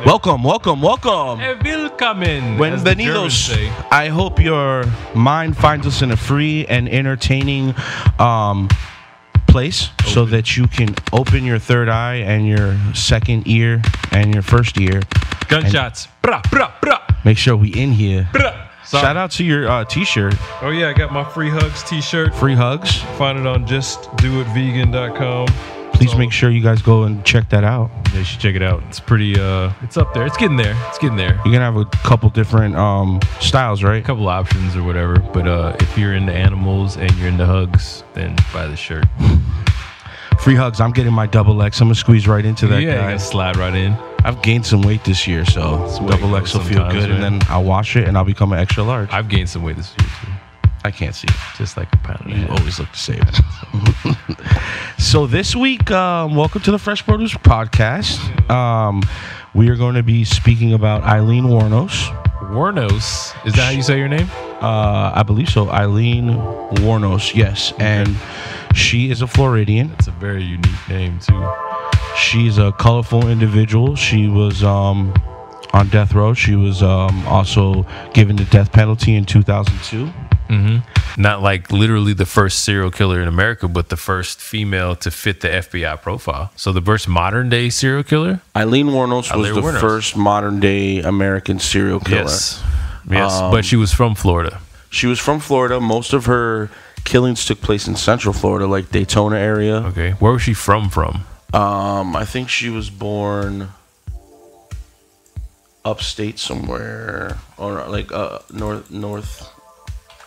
Welcome. Willkommen. Bienvenidos. I hope your mind finds us in a free and entertaining place so that you can open your third eye and your second ear and your first ear. Gunshots. Brah, brah, brah. Make sure we in here. Brah. Shout out to your t-shirt. Oh, yeah. I got my Free Hugs t-shirt. Free Hugs. Find it on justdoitvegan.com. Please make sure you guys go and check that out. Yeah, you should check it out. It's pretty, it's up there. It's getting there. You're going to have a couple different styles, right? A couple options or whatever. But if you're into animals and you're into hugs, then buy the shirt. Free Hugs. I'm getting my double X. I'm going to squeeze right into that Yeah, guy. you gotta slide right in. I've gained some weight this year, so double X will feel good. Man. And then I'll wash it and I'll become an extra large. I've gained some weight this year, too. I can't see it. Just like a pound and a You half. always look the same. So this week, welcome to the Fresh Produce Podcast. We are going to be speaking about Aileen Wuornos. Wuornos? Is that how you say your name? I believe so. Aileen Wuornos, yes. Okay. And she is a Floridian. It's a very unique name, too. She's a colorful individual. She was on death row. She was also given the death penalty in 2002. Mm-hmm. Not like literally the first serial killer in America, but the first female to fit the FBI profile. So the first modern day serial killer? Eileen Wuornos was the first modern day American serial killer. Yes. But she was from Florida. She was from Florida. Most of her killings took place in Central Florida, like Daytona area. Okay. Where was she from? I think she was born upstate somewhere, or like North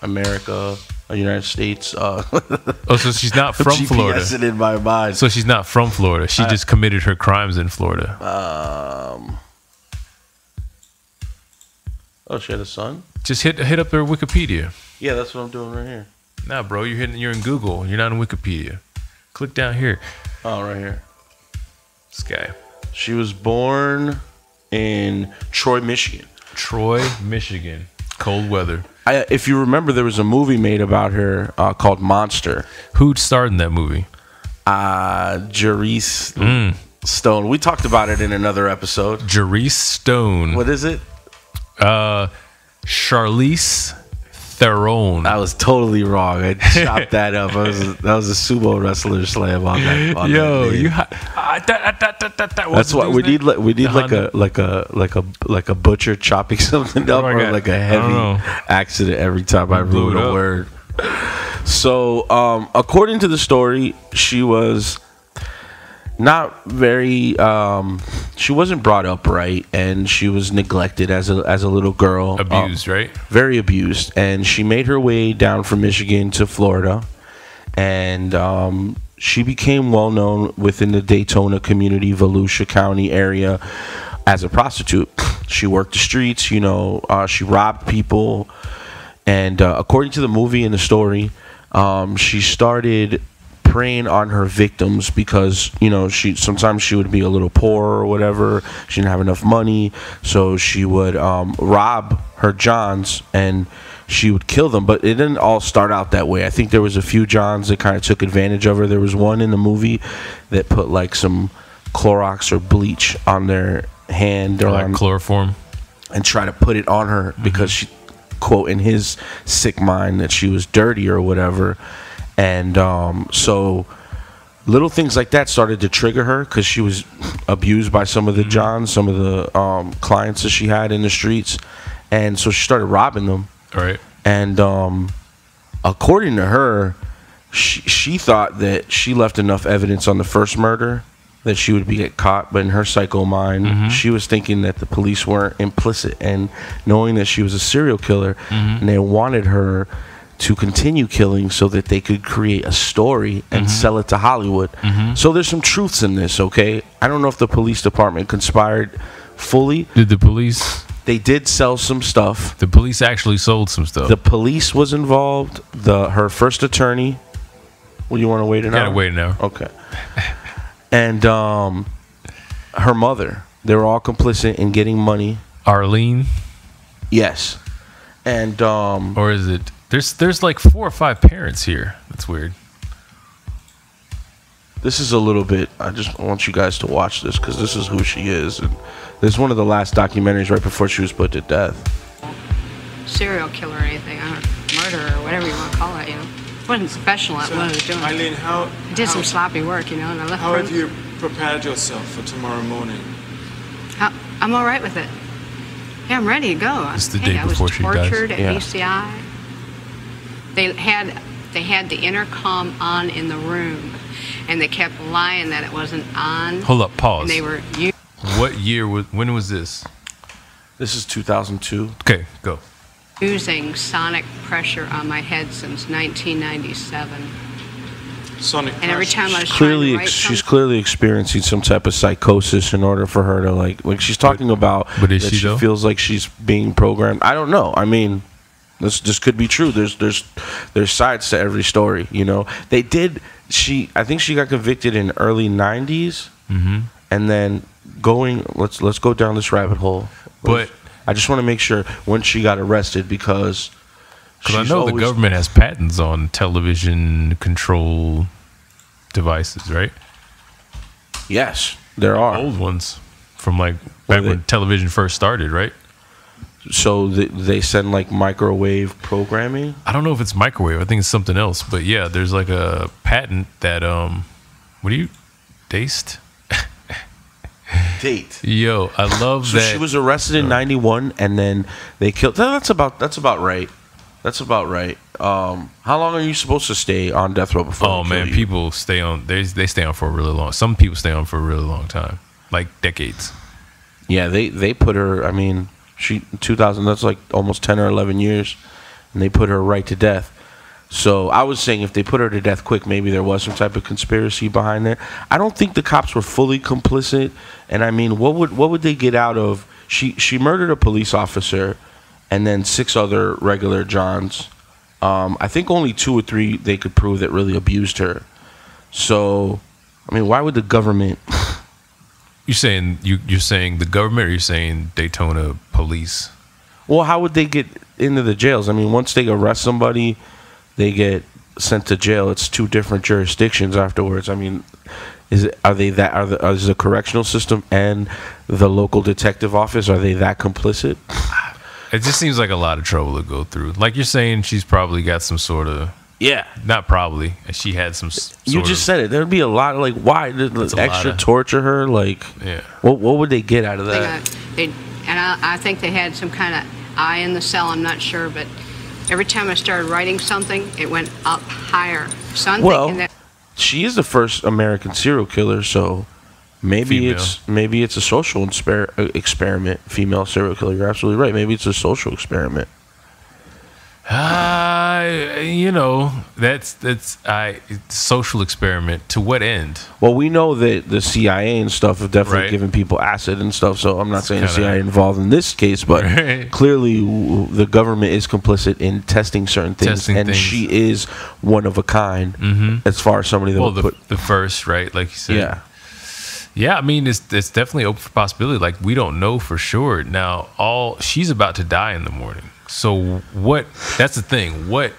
America, United States. So she's not from Florida. GPSing in my mind. So she's not from Florida. She just committed her crimes in Florida. Oh, she had a son? Just hit up their Wikipedia. Yeah, that's what I'm doing right here. Nah, bro, you're in Google. You're not in Wikipedia. Click down here. Oh, right here. This guy. She was born in Troy, Michigan. Cold weather. If you remember, there was a movie made about her called Monster. Who starred in that movie? Jerese Stone. We talked about it in another episode. Jerese Stone. What is it? Charlize Theron. I was totally wrong. I chopped that up. That was a sumo wrestler slam on that. Yo, that's what we need. We need like a butcher chopping something up, or like a heavy accident every time I ruin a word. So, according to the story, she was not very. She wasn't brought up right, and she was neglected as a little girl. Abused, right? Very abused, and she made her way down from Michigan to Florida, and she became well known within the Daytona community, Volusia County area, as a prostitute. She worked the streets, she robbed people, and according to the movie and the story, she started preying on her victims because sometimes she would be a little poor or whatever. She didn't have enough money, so she would rob her Johns and she would kill them. But it didn't all start out that way. I think there was a few Johns that kind of took advantage of her. There was one in the movie that put like some Clorox or bleach on their hand or like chloroform, and try to put it on her because she, quote, in his sick mind, that she was dirty or whatever. And so little things like that started to trigger her because she was abused by some of the Johns, some of the clients that she had in the streets. And so she started robbing them. All right. And according to her, she thought that she left enough evidence on the first murder that she would get caught. But in her psycho mind, she was thinking that the police weren't implicit and knowing that she was a serial killer, and they wanted her to continue killing so that they could create a story and sell it to Hollywood. So there's some truths in this, okay? I don't know if the police department conspired fully. Did the police? They did sell some stuff. The police actually sold some stuff. The police was involved. Her first attorney. Well, you want to wait an hour? Gotta wait an hour. Okay. And her mother. They were all complicit in getting money. Arlene? Yes. And or is it? There's like 4 or 5 parents here. That's weird. This is a little bit. I just want you guys to watch this because this is who she is. And this is one of the last documentaries right before she was put to death. Serial killer or anything, murderer or whatever you want to call it, you know. It wasn't special at what I was doing. Eileen, I did some sloppy work, you know, and I left. How have you prepared yourself for tomorrow morning? I'm all right with it. Yeah, I'm ready to go. It's the day before she dies. I was tortured at BCI. They had the intercom on in the room, and they kept lying that it wasn't on. Hold up, pause. And they were. What year? When was this? This is 2002. Okay, go. Using sonic pressure on my head since 1997. Sonic pressure. And every time I was Clearly, trying to write she's clearly experiencing some type of psychosis in order for her to like she's talking about. But is that she though? Feels like she's being programmed. I don't know. I mean, this could be true. There's sides to every story. You know, they did. I think she got convicted in early 90s, and then let's go down this rabbit hole. But I just want to make sure when she got arrested because I know the government has patents on television control devices, right? Yes, there are old ones from like back when television first started, right? So they send like microwave programming. I don't know if it's microwave. I think it's something else. But yeah, there's like a patent that Date. Yo, I love so that. She was arrested in 91, and then they killed. That's about right. That's about right. How long are you supposed to stay on death row before? Oh man, people stay on. They stay on for a really long. Some people stay on for a really long time, like decades. Yeah, they put her. I mean, she 2000. That's like almost 10 or 11 years, and they put her right to death. So I was saying if they put her to death quick, maybe there was some type of conspiracy behind it. I don't think the cops were fully complicit. And I mean, what would they get out of? She murdered a police officer, and then 6 other regular Johns. I think only 2 or 3 they could prove that really abused her. So, I mean, why would the government? You're saying the government, or you're saying Daytona police? Well, how would they get into the jails? I mean, once they arrest somebody, they get sent to jail. It's 2 different jurisdictions afterwards. I mean, is the correctional system and the local detective office, are they that complicit? It just seems like a lot of trouble to go through. Like you're saying, she's probably got some sort of not probably. She had some. You just said it. There'd be a lot of like why extra torture her? Like what would they get out of that? I think they had some kind of eye in the cell. I'm not sure, but every time I started writing something, it went up higher. So I'm thinking that she is the first American serial killer, so maybe it's a social experiment. Female serial killer. You're absolutely right. Maybe it's a social experiment. That's social experiment. To what end? Well, we know that the CIA and stuff have definitely given people acid and stuff. So I'm not saying the CIA involved in this case, but clearly the government is complicit in testing certain things, she is one of a kind as far as somebody that the first, right? Like you said, yeah. I mean, it's definitely open for possibility. Like we don't know for sure. Now, she's about to die in the morning. So what? That's the thing. What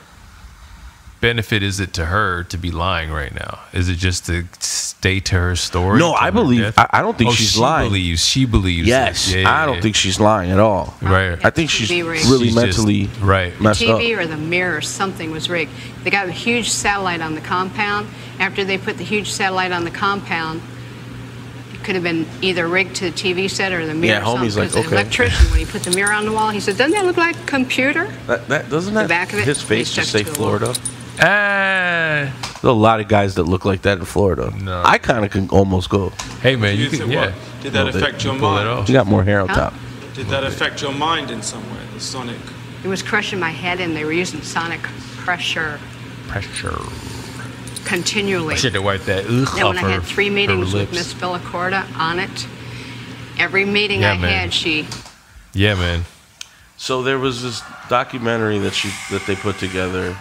benefit is it to her to be lying right now? Is it just to stay to her story? No, I believe. I don't think she's lying. She believes. Yes, I don't think she's lying at all. Right. I think she's really mentally messed up. The TV or the mirror or something was rigged. They got a huge satellite on the compound. After they put the huge satellite on the compound, could have been either rigged to the TV set or the mirror. Yeah, homie's like, the electrician, when he put the mirror on the wall, he said, "Doesn't that look like a computer?" Doesn't the back of it, his face just say Florida? There's a lot of guys that look like that in Florida. No. I kind of can almost go. Hey man, you can. Yeah. Did that affect your mind? You got more hair on top. Did that affect your mind in some way? The sonic. It was crushing my head, and they were using sonic pressure. Continually. I should have wiped that. And when I had 3 meetings with Misspelling Conspiracy on it, every meeting I had, she. Yeah, man. So there was this documentary that they put together.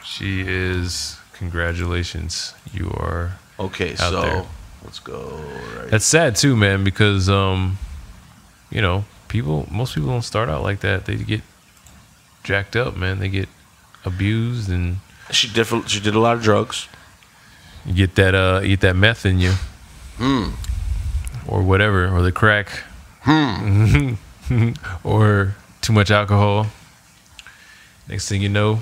She is. Congratulations, you are. Okay, out there. Let's go. Right. That's sad too, man, because most people don't start out like that. They get jacked up, man. They get abused and. She did a lot of drugs. You get that meth in you, or whatever, or the crack, or too much alcohol. Next thing you know,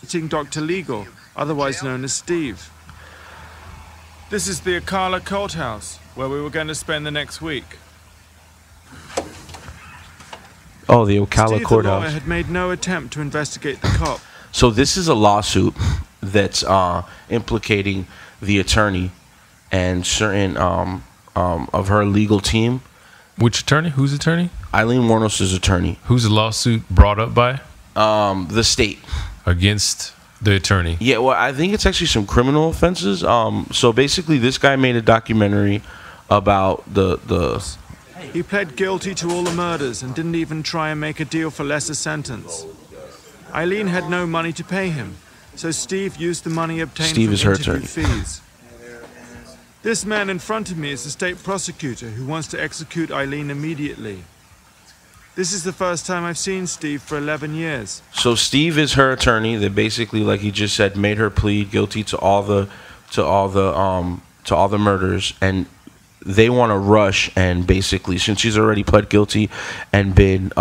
Meeting Dr. Legal, otherwise known as Steve. This is the Ocala Court House, where we were going to spend the next week. Oh, the Ocala Steve, Courthouse. the lawyer, had made no attempt to investigate the cop. So this is a lawsuit that's implicating the attorney and certain of her legal team. which attorney? Whose attorney? Aileen Wuornos' attorney. Who's the lawsuit brought up by? The state. Against the attorney. Yeah, well, I think it's actually some criminal offenses. So basically, this guy made a documentary about the. He pled guilty to all the murders and didn't even try and make a deal for lesser sentence. Aileen had no money to pay him, so Steve used the money obtained Steve is from her interview attorney. fees. This man in front of me is the state prosecutor who wants to execute Aileen immediately. This is the first time I've seen Steve for 11 years. So Steve is her attorney that basically, like he just said, made her plead guilty to all the murders, and they want to rush and basically, since she's already pled guilty and been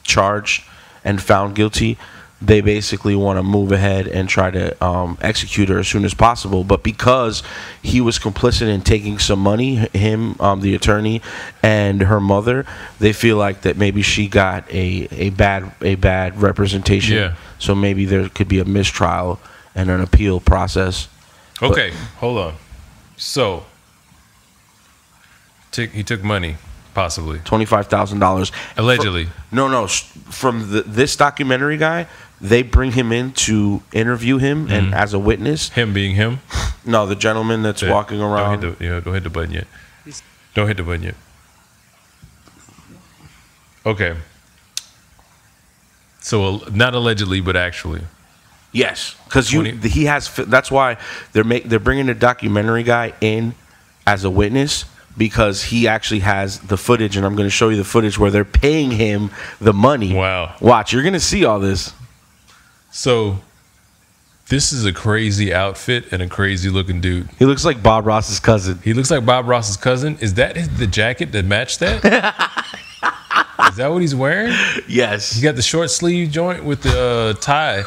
charged and found guilty, they basically want to move ahead and try to execute her as soon as possible. But because he was complicit in taking some money, him, the attorney, and her mother, they feel like that maybe she got a bad representation. Yeah. So maybe there could be a mistrial and an appeal process. Okay, hold on. So he took money, possibly. $25,000. Allegedly. From this documentary guy, they bring him in to interview him and as a witness. Him being him? No, the gentleman that's walking around. Don't hit the button yet. Don't hit the button yet. Okay. So not allegedly, but actually. Yes, because he has. That's why they're bringing the documentary guy in as a witness, because he actually has the footage, and I'm going to show you the footage where they're paying him the money. Wow. Watch, you're going to see all this. So this is a crazy outfit and a crazy looking dude. He looks like Bob Ross's cousin. He looks like Bob Ross's cousin. Is that the jacket that matched that? Is that what he's wearing? Yes. He got the short sleeve joint with the tie.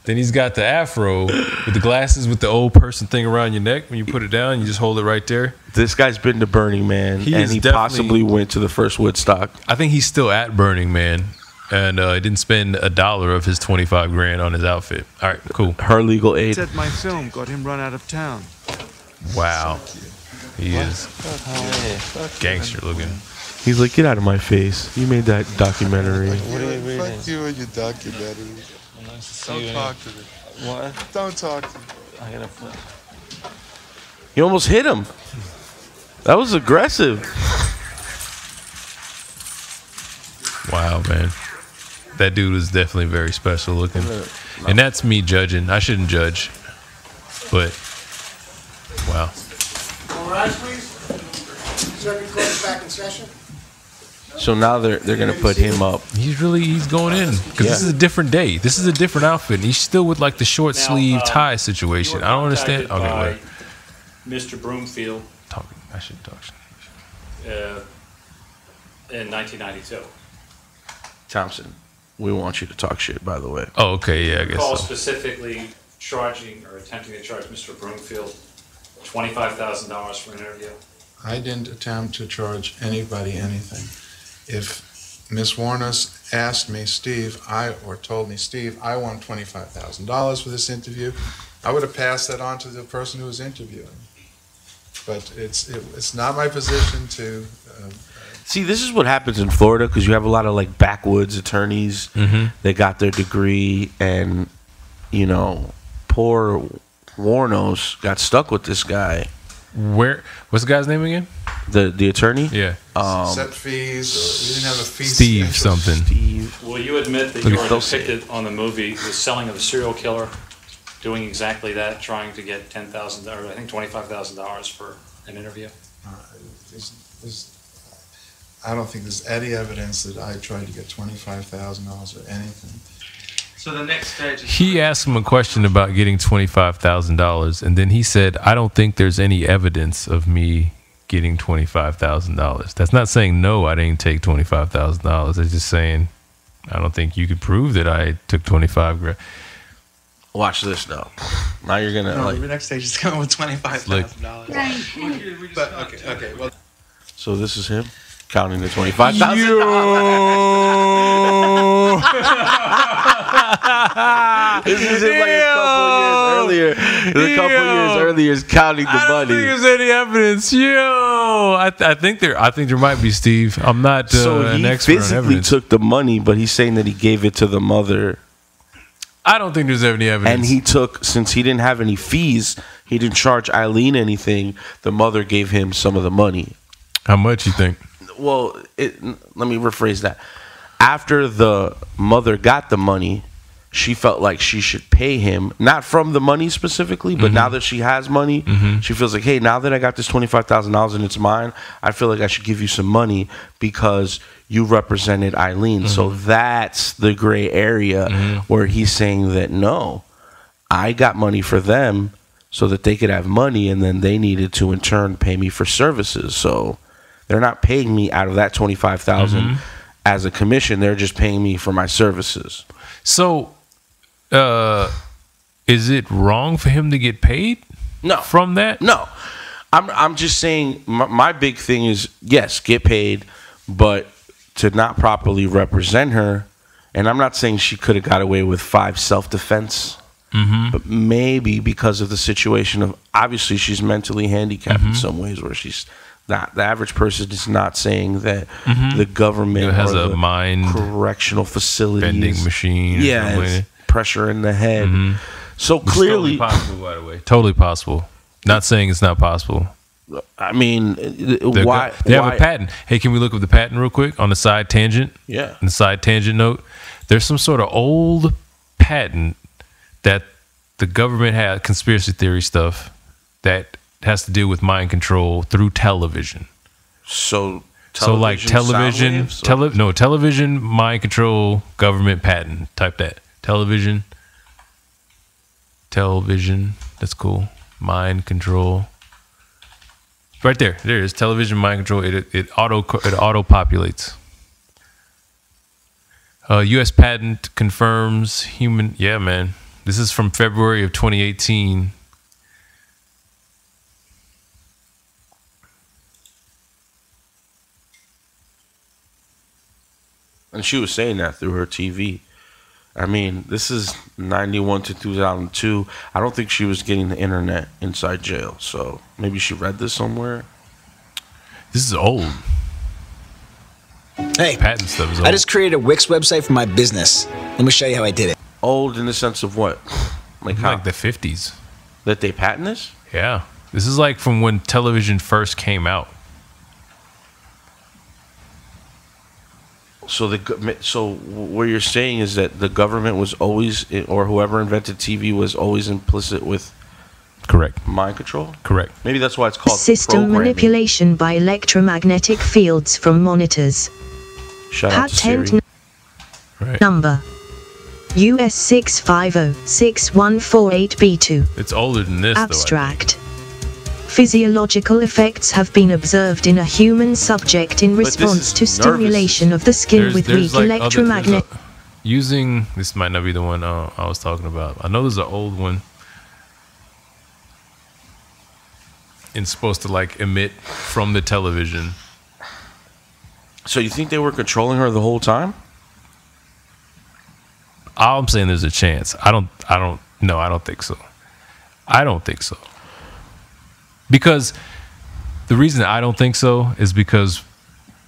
Then he's got the afro with the glasses with the old person thing around your neck. When you put it down, you just hold it right there. This guy's been to Burning Man, and he possibly went to the first Woodstock. I think he's still at Burning Man, and he didn't spend $1 of his $25,000 on his outfit. All right, cool. Her legal aid. Said my film got him run out of town. Wow. He is gangster looking. He's like, get out of my face. You made that documentary. What are you reading? Fuck you and your documentary. Don't talk to me. What? Don't talk to me. I gotta flip. You almost hit him. That was aggressive. Wow, man. That dude was definitely very special looking. And that's me judging. I shouldn't judge. But, wow. All rise, please. Circuit clerk back in session. So now they're going to put him up. He's going in. Because this is a different day. This is a different outfit. And he's still with like the short sleeve tie situation. I don't understand. Okay, wait. Mr. Broomfield. I should talk. In 1992. Thompson, we want you to talk shit, by the way. Oh, okay, yeah, I guess Call so. specifically charging or attempting to charge Mr. Broomfield $25,000 for an interview. I didn't attempt to charge anybody anything. If Ms. Wuornos asked me, told me, Steve, I want $25,000 for this interview, I would have passed that on to the person who was interviewing. But it's not my position to. See, this is what happens in Florida, because you have a lot of like backwoods attorneys that got their degree, and poor Wuornos got stuck with this guy. What's the guy's name again? The attorney? Yeah. Set fees. We didn't have a fee. Steve something. Steve. Will you admit that you were depicted on the movie, the selling of a serial killer, doing exactly that, trying to get $10,000 or I think $25,000 for an interview? I don't think there's any evidence that I tried to get $25,000 or anything. So the next stage. He asked him a question about getting $25,000, and then he said, "I don't think there's any evidence of me getting $25,000." That's not saying no, I didn't take $25,000. It's just saying I don't think you could prove that I took 25 grand. Watch this though. Now you're gonna the next stage is coming with $25,000. But okay. Well, so this is him counting the $25,000. This is him like a couple years earlier, is counting the money. I don't think there's any evidence. I think there might be, Steve. I'm not an expert on evidence. So he physically took the money, but he's saying that he gave it to the mother. I don't think there's any evidence. And he took, since he didn't have any fees, he didn't charge Aileen anything. The mother gave him some of the money. How much you think? Well, let me rephrase that. After the mother got the money, she felt like she should pay him, not from the money specifically, but now that she has money, she feels like, hey, now that I got this $25,000 and it's mine, I feel like I should give you some money because you represented Aileen. So that's the gray area where he's saying that, no, I got money for them so that they could have money, and then they needed to in turn pay me for services. So they're not paying me out of that $25,000 as a commission. They're just paying me for my services. So is it wrong for him to get paid? No. From that? No. I'm just saying my big thing is, yes, get paid, but to not properly represent her. And I'm not saying she could have got away with 5 self-defense, but maybe because of the situation of, obviously she's mentally handicapped in some ways, where she's not, the average person is not saying that the government has or a the mind correctional facility bending machine. It's pressure in the head. So clearly, totally possible, by the way. Totally possible. Not saying it's not possible. I mean, why? They have a patent. Hey, can we look up the patent real quick on the side tangent? Yeah. On the side tangent note, there's some sort of old patent that the government had, conspiracy theory stuff, that has to do with mind control through television. So like television, television mind control government patent. Type that. Television. That's cool. Mind control. Right there. There it is. Television mind control. It auto populates. U.S. patent confirms human. Yeah, man. This is from February of 2018. And she was saying that through her TV. I mean, this is 91 to 2002. I don't think she was getting the internet inside jail. So maybe she read this somewhere. This is old. Hey, patent stuff is old. I just created a Wix website for my business. Let me show you how I did it. Old in the sense of what? Like how? Like the 50s. That they patent this? Yeah. This is like from when television first came out. So what you're saying is that the government was always, or whoever invented TV was always implicit with correct mind control? Correct. Maybe that's why it's called system manipulation by electromagnetic fields from monitors. Shout out to Siri. Number US 6506148B2. It's older than this, Abstract. Physiological effects have been observed in a human subject in response to stimulation of the skin with weak electromagnetic. Using, this might not be the one I was talking about. I know there's an old one. It's supposed to like emit from the television. So you think they were controlling her the whole time? All I'm saying, there's a chance. I don't think so. I don't think so. Because the reason I don't think so is because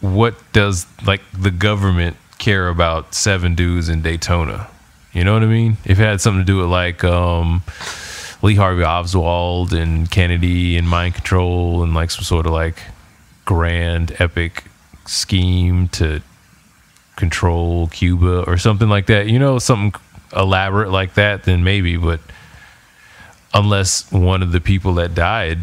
what does like the government care about 7 dudes in Daytona? You know what I mean? If it had something to do with like Lee Harvey Oswald and Kennedy and mind control and like some sort of like grand epic scheme to control Cuba or something like that, you know, something elaborate like that, then maybe. But unless one of the people that died,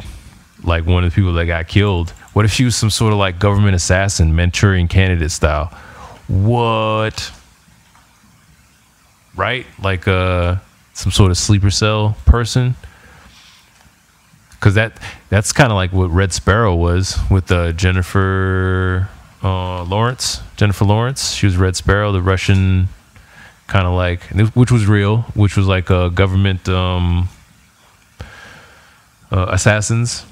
like one of the people that got killed, what if she was some sort of like government assassin, Manchurian candidate style? What? right? Like some sort of sleeper cell person. Because that's kind of like what Red Sparrow was with Jennifer Lawrence. Jennifer Lawrence. She was Red Sparrow, the Russian kind of like, which was real, which was like a government assassins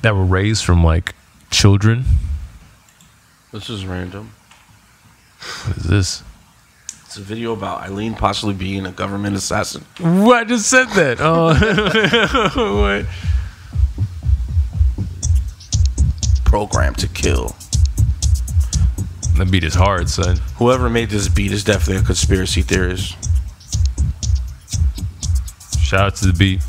that were raised from like children. This is random. What is this? It's a video about Aileen possibly being a government assassin. What? I just said that. Oh, what? Programmed to kill. That beat is hard, son. Whoever made this beat is definitely a conspiracy theorist. Shout out to the beat.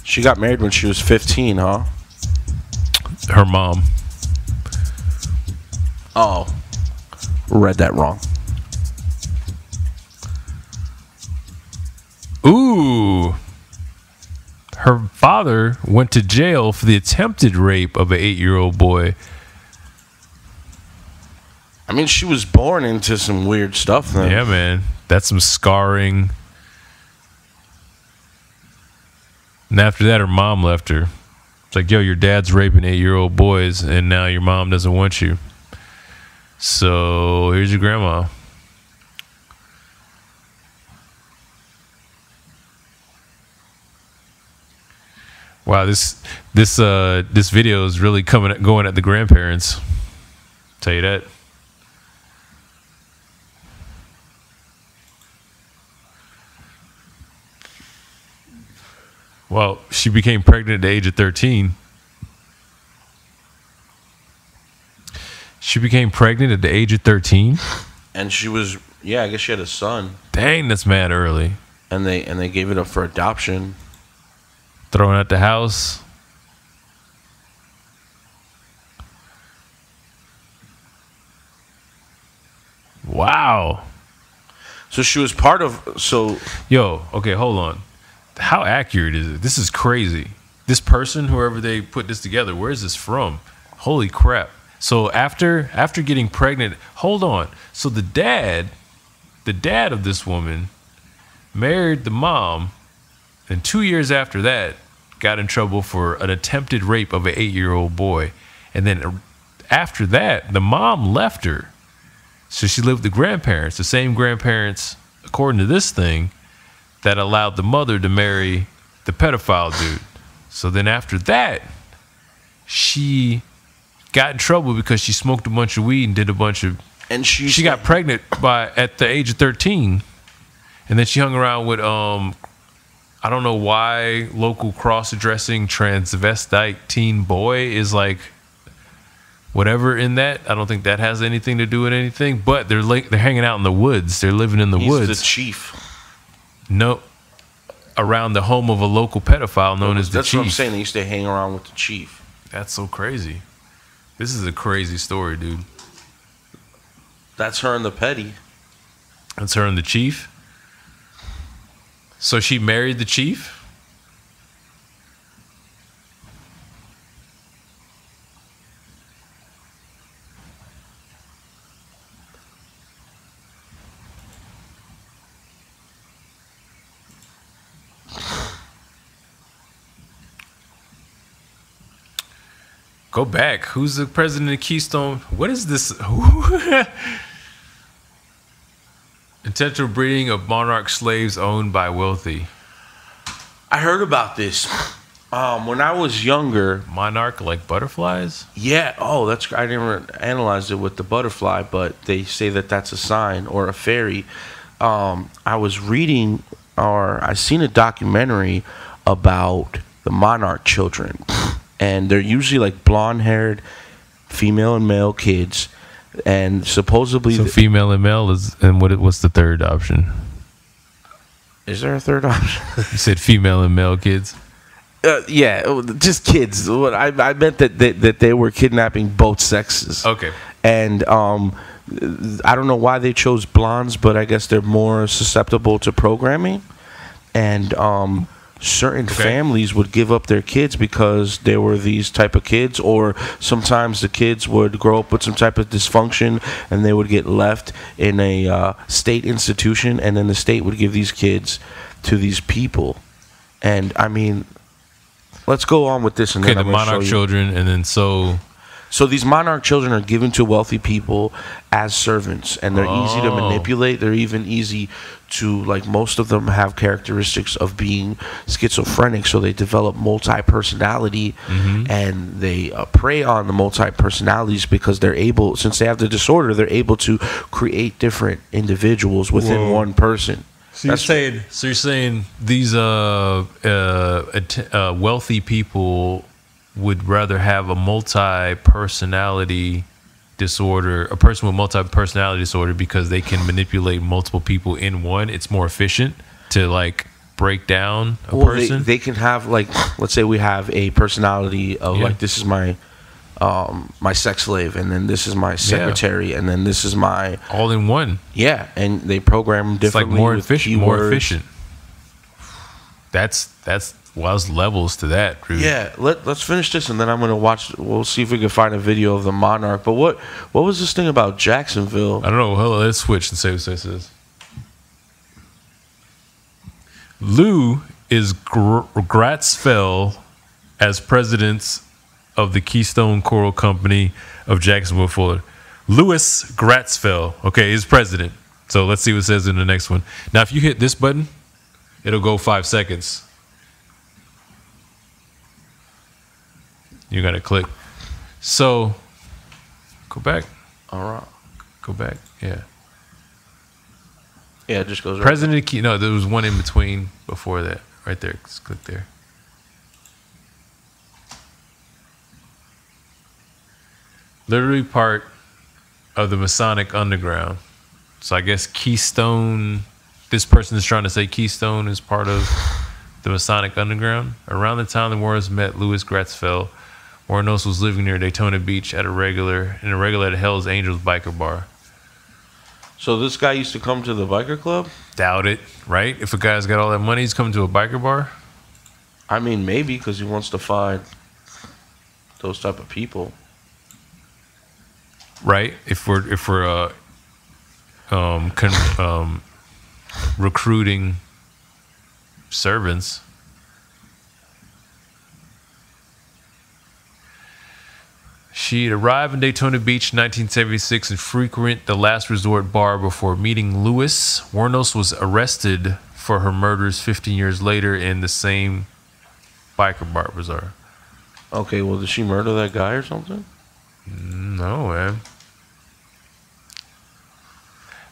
She got married when she was 15, huh? Her mom. Oh. Read that wrong. Ooh. Her father went to jail for the attempted rape of an 8-year-old boy. I mean, she was born into some weird stuff then. Yeah, man. That's some scarring. And after that, her mom left her. It's like, yo, your dad's raping 8-year-old boys, and now your mom doesn't want you. So here's your grandma. Wow, this video is really going at the grandparents. Tell you that. Well, she became pregnant at the age of 13. She became pregnant at the age of 13? And she was, I guess she had a son. Dang, that's mad early. And they gave it up for adoption. Thrown out the house. Wow. So she was part of, Yo, okay, hold on. How accurate is it? This is crazy. This person, whoever they put this together, where is this from? Holy crap. So after getting pregnant, hold on. So the dad of this woman married the mom, and 2 years after that got in trouble for an attempted rape of an 8-year-old boy. And then after that, the mom left her. So she lived with the grandparents, the same grandparents, according to this thing, that allowed the mother to marry the pedophile dude. So then after that, she got in trouble because she smoked a bunch of weed and did a bunch of... And she got pregnant at the age of 13. And then she hung around with, I don't know why local cross-dressing transvestite teen boy is like whatever in that. I don't think that has anything to do with anything. But they're hanging out in the woods. They're living in the woods. He's the chief. No, around the home of a local pedophile known as the chief. That's what I'm saying. They used to hang around with the chief. That's so crazy. This is a crazy story, dude. That's her and the petty. That's her and the chief? So she married the chief? Go back. Who's the president of Keystone? What is this? Intentional breeding of monarch slaves owned by wealthy. I heard about this. When I was younger. Monarch like butterflies? Yeah. Oh, I never analyzed it with the butterfly, but they say that that's a sign or a fairy. I was reading I seen a documentary about the Monarch Children. And they're usually like blonde-haired female and male kids. And supposedly... So female and male is... And what's the third option? Is there a third option? You said female and male kids? Yeah, just kids. I meant that they were kidnapping both sexes. Okay. And I don't know why they chose blondes, but I guess they're more susceptible to programming. And certain families would give up their kids because there were these type of kids, or sometimes the kids would grow up with some type of dysfunction and they would get left in a state institution, and then the state would give these kids to these people. And I mean, let's go on with this. And then the Monarch Children, and then so these Monarch Children are given to wealthy people as servants, and they're easy to manipulate. They're even easy to, like, most of them have characteristics of being schizophrenic, so they develop multi-personality, and they prey on the multi-personalities because they're able, since they have the disorder, they're able to create different individuals within one person. So you're saying these wealthy people would rather have a multi-personality disorder, a person with multi-personality disorder, because they can manipulate multiple people in one. It's more efficient to, like, break down a person. They can have, like, let's say we have a personality of like, this is my my sex slave, and then this is my secretary, and then this is my all in one. Yeah, and they program them differently. It's like more efficient. That's there's levels to that, dude. Yeah, let's finish this, and then I'm gonna watch. We'll see if we can find a video of the Monarch. But what was this thing about Jacksonville? I don't know. Hold on, let's switch and see what this is. Lou is Gratzfell as president of the Keystone Coral Company of Jacksonville, Florida. Louis Gratzfell, okay, is president. So let's see what it says in the next one. Now, if you hit this button, it'll go 5 seconds. You got to click. So, go back. All right. Go back. Yeah. Yeah, it just goes right. President Key. No, there was one in between before that. Right there. Just click there. Literally part of the Masonic Underground. So I guess Keystone, this person is trying to say Keystone is part of the Masonic Underground. Around the time the Wuornos met Louis Gratzfell, Wuornos was living near Daytona Beach at a regular at Hell's Angels biker bar. So this guy used to come to the biker club? Doubt it, right? If a guy's got all that money, he's coming to a biker bar? I mean, maybe, because he wants to find those type of people. Right? If we're recruiting servants. She'd arrive in Daytona Beach in 1976 and frequent the Last Resort bar before meeting Louis. Wuornos was arrested for her murders 15 years later in the same biker bar bazaar. Okay, well, did she murder that guy or something? No, man.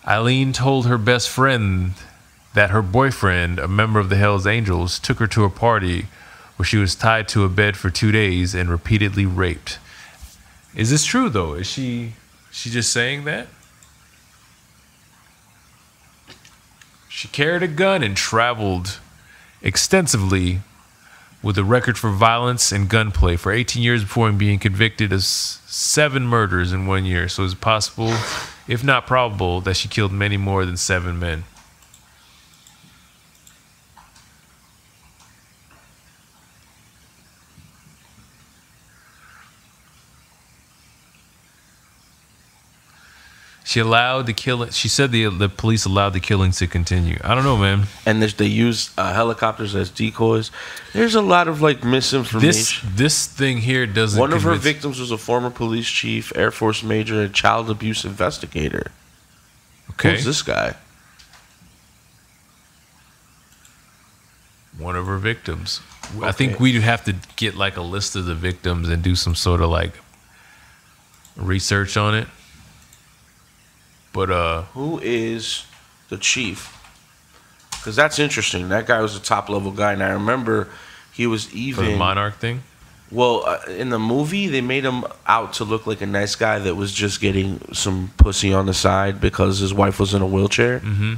Aileen told her best friend that her boyfriend, a member of the Hells Angels, took her to a party where she was tied to a bed for 2 days and repeatedly raped. Is this true, though? Is she just saying that? She carried a gun and traveled extensively with a record for violence and gunplay for 18 years before being convicted of 7 murders in 1 year. So it's possible, if not probable, that she killed many more than 7 men. She said the police allowed the killings to continue. I don't know, man. And they use helicopters as decoys. There's a lot of, like, misinformation. This thing here doesn't. One of her victims was a former police chief, Air Force major, and child abuse investigator. Okay. Who's this guy? One of her victims. Okay. I think we'd have to get, like, a list of the victims and do some sort of, like, research on it. But who is the chief? Because that's interesting. That guy was a top level guy, and I remember he was even for the Monarch thing. Well, in the movie, they made him out to look like a nice guy that was just getting some pussy on the side because his wife was in a wheelchair. Mm-hmm.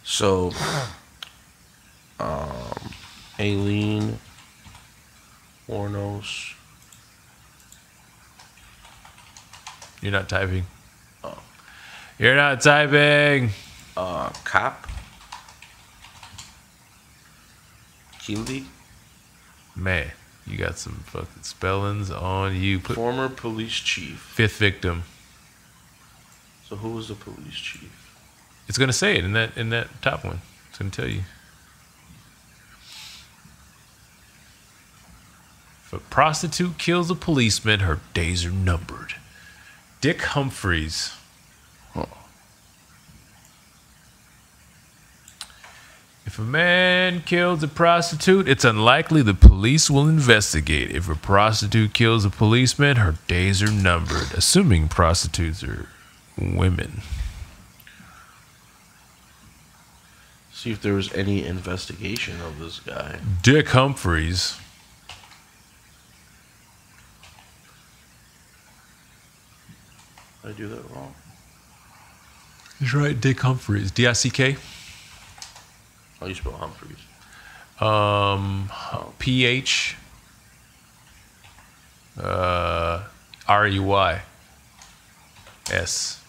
So, Aileen Wuornos. You're not typing. You're not typing. Cop. Kildi? Man, you got some fucking spellings on you. Former police chief. Fifth victim. So who was the police chief? It's gonna say it in that top one. It's gonna tell you. If a prostitute kills a policeman, her days are numbered. Dick Humphreys. Huh. If a man kills a prostitute, it's unlikely the police will investigate. If a prostitute kills a policeman, her days are numbered, assuming prostitutes are women. See if there was any investigation of this guy. Dick Humphreys. Did I do that wrong? He's right, Dick Humphreys. D-I-C-K? How do you spell Humphreys? P-H R-E-Y S.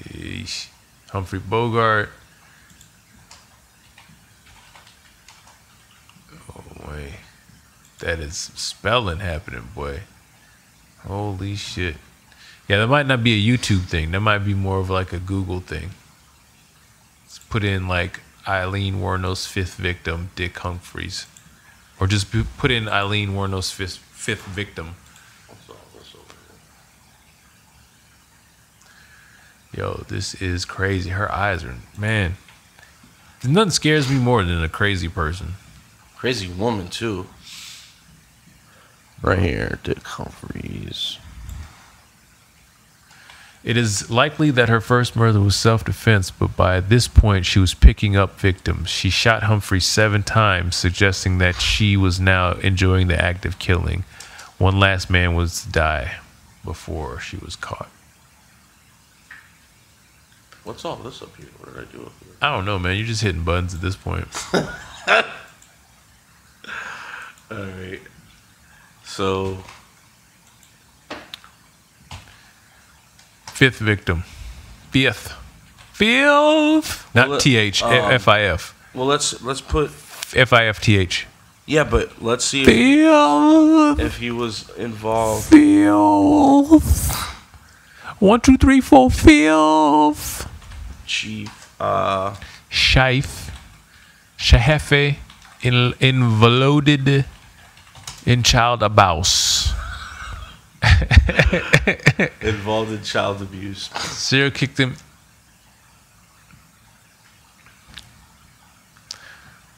Yeesh. Humphrey Bogart. Oh, wait. That is some spelling happening, boy. Holy shit. Yeah, that might not be a YouTube thing. That might be more of like a Google thing. Let's put in like Aileen Wuornos' fifth victim, Dick Humphreys. Or just put in Aileen Wuornos' fifth victim. Yo, this is crazy. Her eyes are, man. Nothing scares me more than a crazy person. Crazy woman, too. Right here, Dick Humphreys. It is likely that her first murder was self-defense, but by this point, she was picking up victims. She shot Humphrey 7 times, suggesting that she was now enjoying the act of killing. One last man was to die before she was caught. What's all this up here? What did I do up here? I don't know, man. You're just hitting buttons at this point. All right. So, fifth victim. Fifth. Not T-H. F-I-F. Well, let's put F-I-F-T-H. Yeah, but let's see if he was involved. Filth. 1, 2, 3, 4. Filth. Chief. Scheif. Schehefe. Involuded. In child abuse. Involved in child abuse. Serial kicked him.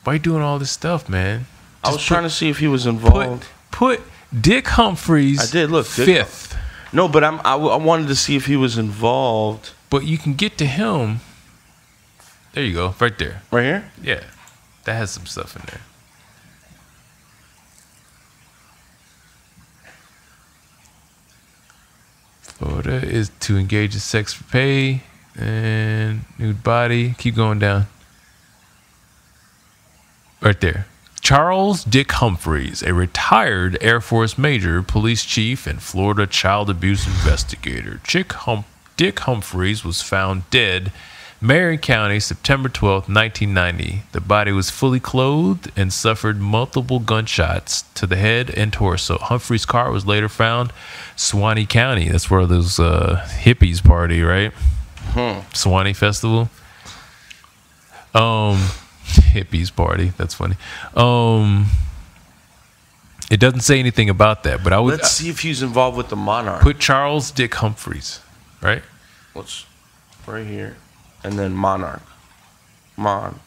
Why are you doing all this stuff, man? I was trying to see if he was involved. Put Dick Humphreys. I did look fifth. No, but I wanted to see if he was involved. But you can get to him. There you go, right there. Right here? Yeah, that has some stuff in there. Florida is to engage in sex for pay and nude body. Keep going down. Right there. Charles Dick Humphreys, a retired Air Force major, police chief, and Florida child abuse investigator. Dick Humphreys was found dead, Marion County, September 12, 1990. The body was fully clothed and suffered multiple gunshots to the head and torso. Humphreys' car was later found Suwannee County. That's where those hippies party, right? Suwannee Festival. Hippies party. That's funny. It doesn't say anything about that, but I would. Let's see if he's involved with the Monarch. Put Charles Dick Humphreys, right? What's right here, and then Monarch. Monarch.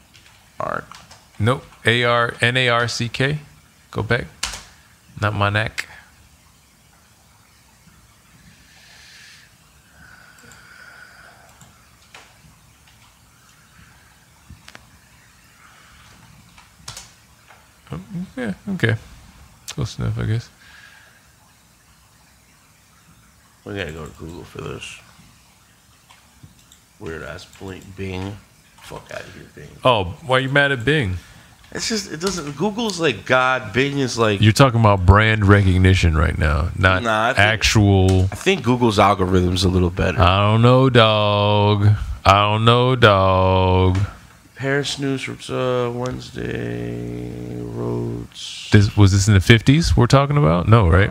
Nope. A-R-N-A-R-C-K. Go back. Not Monarch. Yeah, okay. Close enough, I guess. We gotta go to Google for this. Weird ass Bing. Fuck out of here, Bing. Oh, why are you mad at Bing? It's just, it doesn't, Google's like God, Bing is like... You're talking about brand recognition right now, not actual... I think Google's algorithm's a little better. I don't know, dog. Paris News Wednesday roads. Was this in the 50s we're talking about? No, right?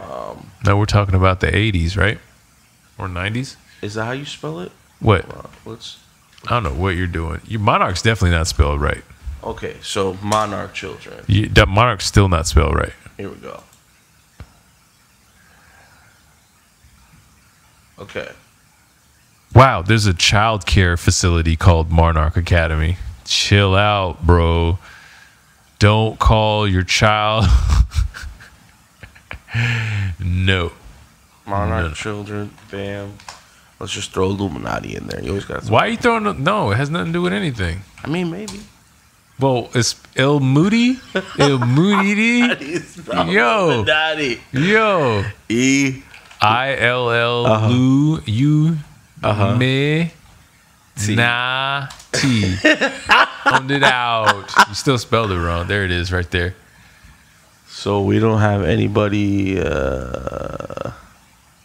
No, we're talking about the 80s, right? Or 90s? Is that how you spell it? What? I don't know what you're doing. Your Monarch's definitely not spelled right. Okay, so Monarch Children. Monarch's still not spelled right. Here we go. Okay. Wow, there's a child care facility called Monarch Academy. Chill out, bro. Don't call your child. No. Monarch Children, bam. Let's just throw Illuminati in there. You always got. Why are you throwing? No, it has nothing to do with anything. I mean, maybe. Well, it's Il Moody. Il Moody. Yo. Yo. ILLU me na T. Found it out. You still spelled it wrong. There it is, right there. So we don't have anybody. I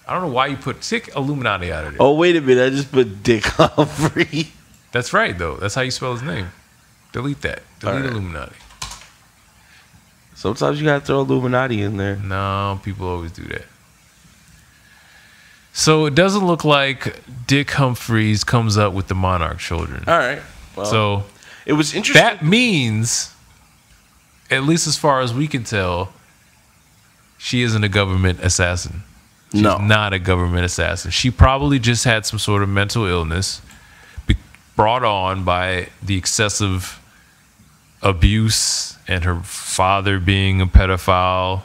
don't know why you take Illuminati out of it. Oh, wait a minute. I just put Dick Humphrey. That's right, though. That's how you spell his name. Delete that. Delete Illuminati. Sometimes you got to throw Illuminati in there. No, people always do that. So it doesn't look like Dick Humphreys comes up with the Monarch Children. All right. Well, so it was interesting. That means, at least as far as we can tell, she isn't a government assassin. She's not a government assassin. She probably just had some sort of mental illness brought on by the excessive abuse and her father being a pedophile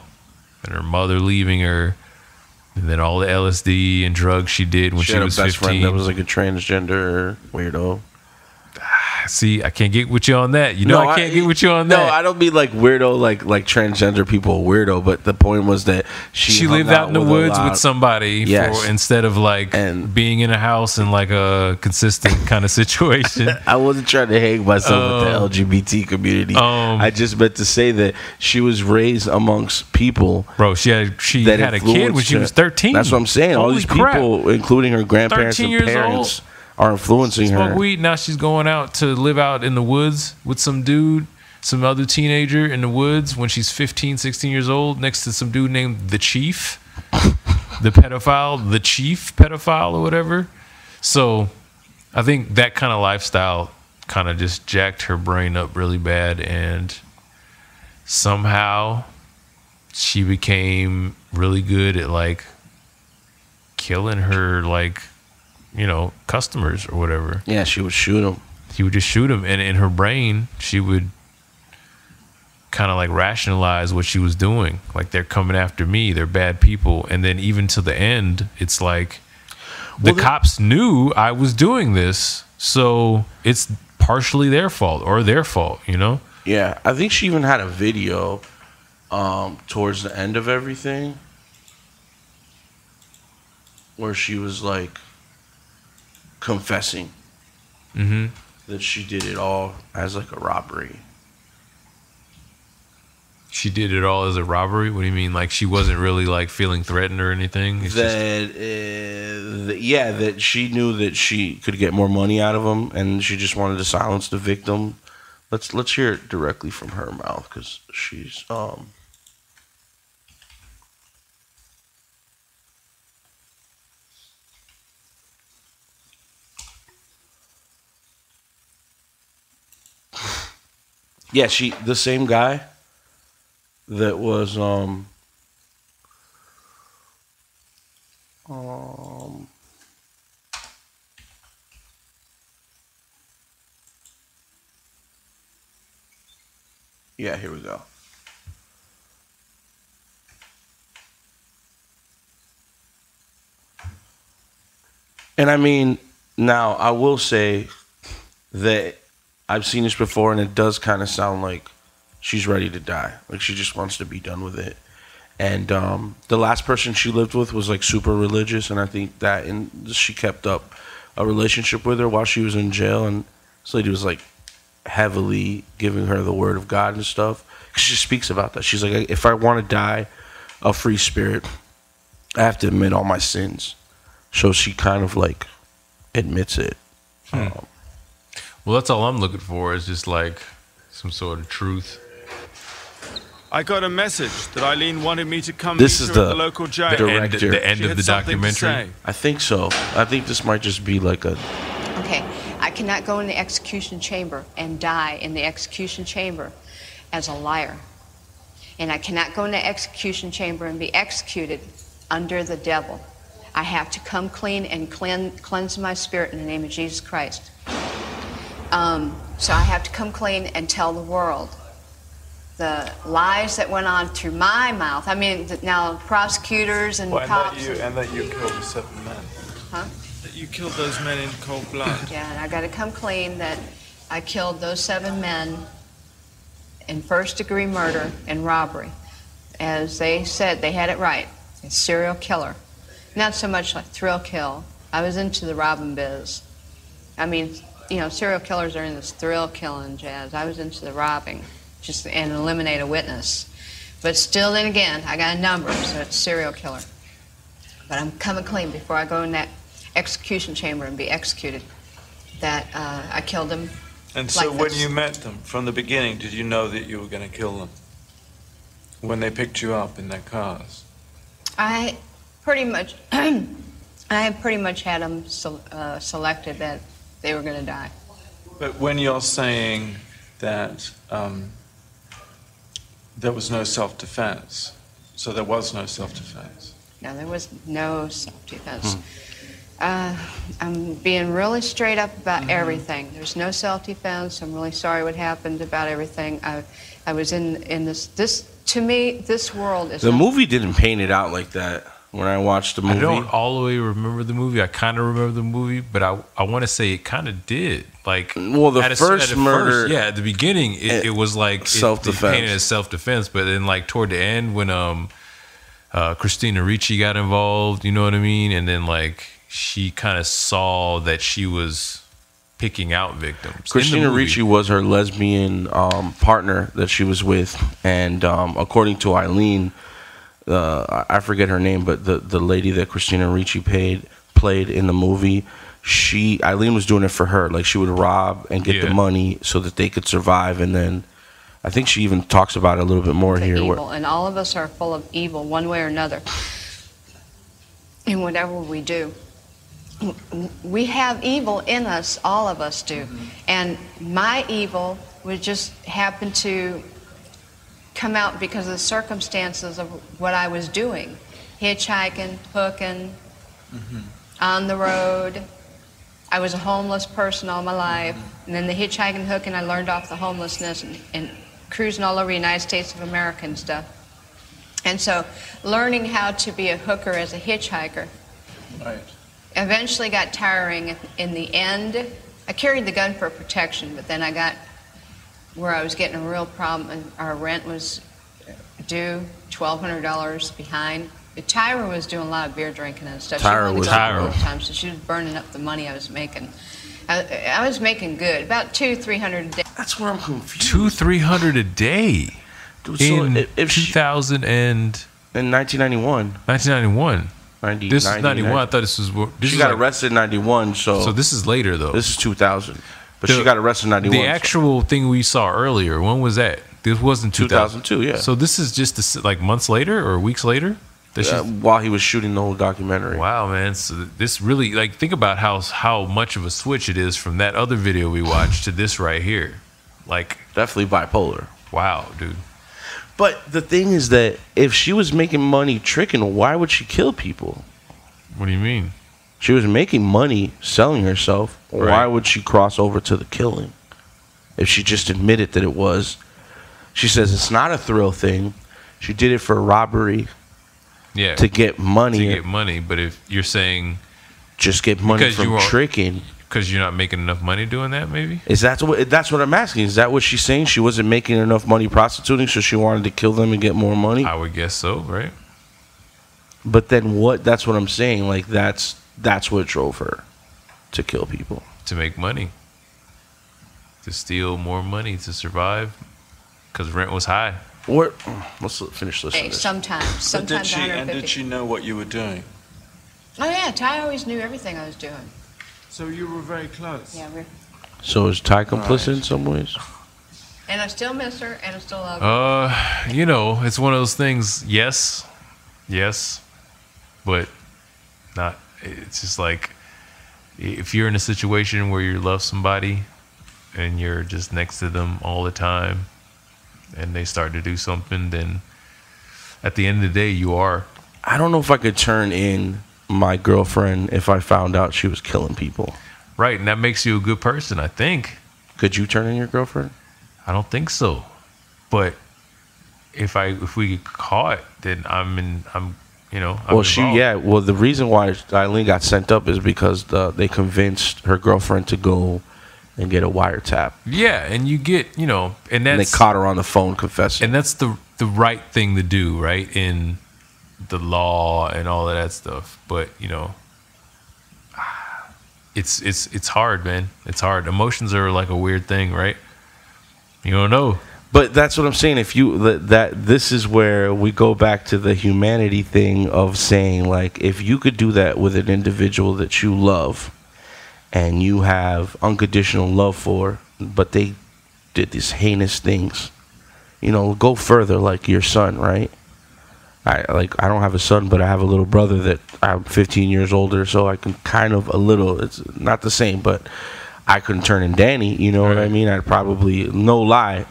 and her mother leaving her, and then all the LSD and drugs she did when she was 15. She had a best friend that was like a transgender weirdo. See, I can't get with you on that. I can't get with you on that. No, I don't mean like weirdo, like transgender people weirdo. But the point was that she lived out in the woods with somebody instead of like being in a house in like a consistent kind of situation. I wasn't trying to hang myself with the LGBT community. I just meant to say that she was raised amongst people. Bro, she had a kid when she was 13. That's what I'm saying. Holy all these crap. people, including her grandparents and parents, are influencing her. Smoke weed. Now she's going out to live out in the woods with some dude, some other teenager in the woods when she's 15, 16 years old, next to some dude named the Chief, the pedophile, the Chief pedophile or whatever. So I think that kind of lifestyle kind of just jacked her brain up really bad, and somehow she became really good at like killing her like, customers or whatever. Yeah, she would shoot them. She would just shoot them, and in her brain, she would kind of like rationalize what she was doing. Like, they're coming after me, they're bad people. And then even to the end, it's like the cops knew I was doing this, so it's partially their fault or their fault, Yeah, I think she even had a video towards the end of everything where she was like confessing that she did it all as like a robbery. She did it all as a robbery? What do you mean? Like she wasn't really like feeling threatened or anything? That she knew that she could get more money out of him, and she just wanted to silence the victim. Let's hear it directly from her mouth, because she's yeah, the same guy that was yeah, here we go. And I mean, now I will say that I've seen this before, and it does kind of sound like she's ready to die. Like she just wants to be done with it. And the last person she lived with was like super religious, and I think that she kept up a relationship with her while she was in jail. And this lady was like heavily giving her the word of God and stuff. She speaks about that. She's like, if I want to die a free spirit, I have to admit all my sins. So she kind of like admits it. Well, that's all I'm looking for is just like some sort of truth. I got a message that Aileen wanted me to come This meet is her the at the local jail. director. The end She of had the something to documentary. say. I think so. I think this might just be like a. Okay, I cannot go in the execution chamber and die in the execution chamber as a liar. And I cannot go in the execution chamber and be executed under the devil. I have to come clean and cleanse my spirit in the name of Jesus Christ. So I have to come clean and tell the world the lies that went on through my mouth. I mean, now prosecutors and cops. And that you killed the 7 men. Huh? That you killed those men in cold blood. Yeah, and I got to come clean that I killed those 7 men in first-degree murder and robbery. As they said, they had it right. A serial killer. Not so much like thrill kill. I was into the robbing biz. I mean, you know, serial killers are in this thrill killing jazz. I was into the robbing, just and eliminate a witness. But still, then again, I got a number, so it's serial killer. But I'm coming clean before I go in that execution chamber and be executed. That I killed them. And so like when this. you met them, from the beginning, did you know that you were going to kill them? When they picked you up in their cars? I pretty much, I had pretty much had them selected that they were going to die. But when you're saying that there was no self-defense, so there was no self-defense? No, there was no self-defense. I'm being really straight up about everything. There's no self-defense. I'm really sorry what happened about everything. I was in this, to me, this world is... The movie didn't paint it out like that when I watched the movie. I don't all the way remember the movie. I kind of remember the movie, but I want to say it kind of did. Like, well, the first murder... yeah, at the beginning, it was like... Self-defense. It painted as self-defense, but then like toward the end when Christina Ricci got involved, you know what I mean? And then like she kind of saw that she was picking out victims. Christina Ricci was her lesbian partner that she was with, and according to Aileen, I forget her name, but the lady that Christina Ricci played in the movie, Aileen was doing it for her. Like, she would rob and get the money so that they could survive, and then I think she even talks about it a little bit more here. Evil, and all of us are full of evil one way or another in whatever we do. We have evil in us, all of us do. And my evil would just happen to come out because of the circumstances of what I was doing. Hitchhiking, hooking, on the road. I was a homeless person all my life. And then the hitchhiking, hooking, I learned off the homelessness and cruising all over the United States of America and stuff. And so learning how to be a hooker as a hitchhiker. Right. Eventually got tiring. In the end, I carried the gun for protection, but then I got where I was getting a real problem, and our rent was due, $1,200 behind. Tyra was doing a lot of beer drinking and stuff. Tyra was time, so she was burning up the money I was making. I was making good, about $200-300 a day. That's where I'm confused. $200-300 a day. Dude, so in if 2000 and in 1991. 1991. This is 91. I thought this was. She got arrested in 91, so this is later though. This is 2000, but she got arrested in 91. The actual thing we saw earlier, when was that? This wasn't 2002. Yeah. So this is just like months later or weeks later. While he was shooting the whole documentary. Wow, man! So this really, like, think about how much of a switch it is from that other video we watched to this right here. Like, definitely bipolar. Wow, dude. But the thing is that if she was making money tricking, why would she kill people? What do you mean? She was making money selling herself. Right. Why would she cross over to the killing? If she just admitted that it was. She says it's not a thrill thing. She did it for robbery. Yeah. To get money. To get money. But if you're saying just get money from tricking. Because you're not making enough money doing that, maybe? That's what I'm asking. Is that what she's saying? She wasn't making enough money prostituting, so she wanted to kill them and get more money? I would guess so, right? But then what? That's what I'm saying. Like, that's what drove her to kill people. To make money. To steal more money to survive. Because rent was high. Let's finish this. Hey, sometimes did she know what you were doing? Oh yeah, Ty always knew everything I was doing. So you were very close. Yeah, So is Ty complicit in some ways? And I still miss her, and I still love her. You know, it's one of those things. Yes, but not. It's just like if you're in a situation where you love somebody and you're just next to them all the time, and they start to do something, then at the end of the day, you are. I don't know if I could turn in my girlfriend if I found out she was killing people. Right, and that makes you a good person, I think. Could you turn in your girlfriend? I don't think so. But if we get caught, then I'm involved. Well, the reason why Aileen got sent up is because they convinced her girlfriend to go and get a wiretap. Yeah, and you get, and they caught her on the phone confessing. And that's the right thing to do, right? In the law and all of that stuff. But, it's hard, man. It's hard. Emotions are like a weird thing, right? You don't know. But that's what I'm saying. If this is where we go back to the humanity thing of saying, like, if you could do that with an individual that you love and you have unconditional love for, but they did these heinous things, go further, like your son, right? I don't have a son, but I have a little brother that I'm 15 years older, so I can kind of it's not the same, but I couldn't turn in Danny, you know what I mean? I'd probably, no lie,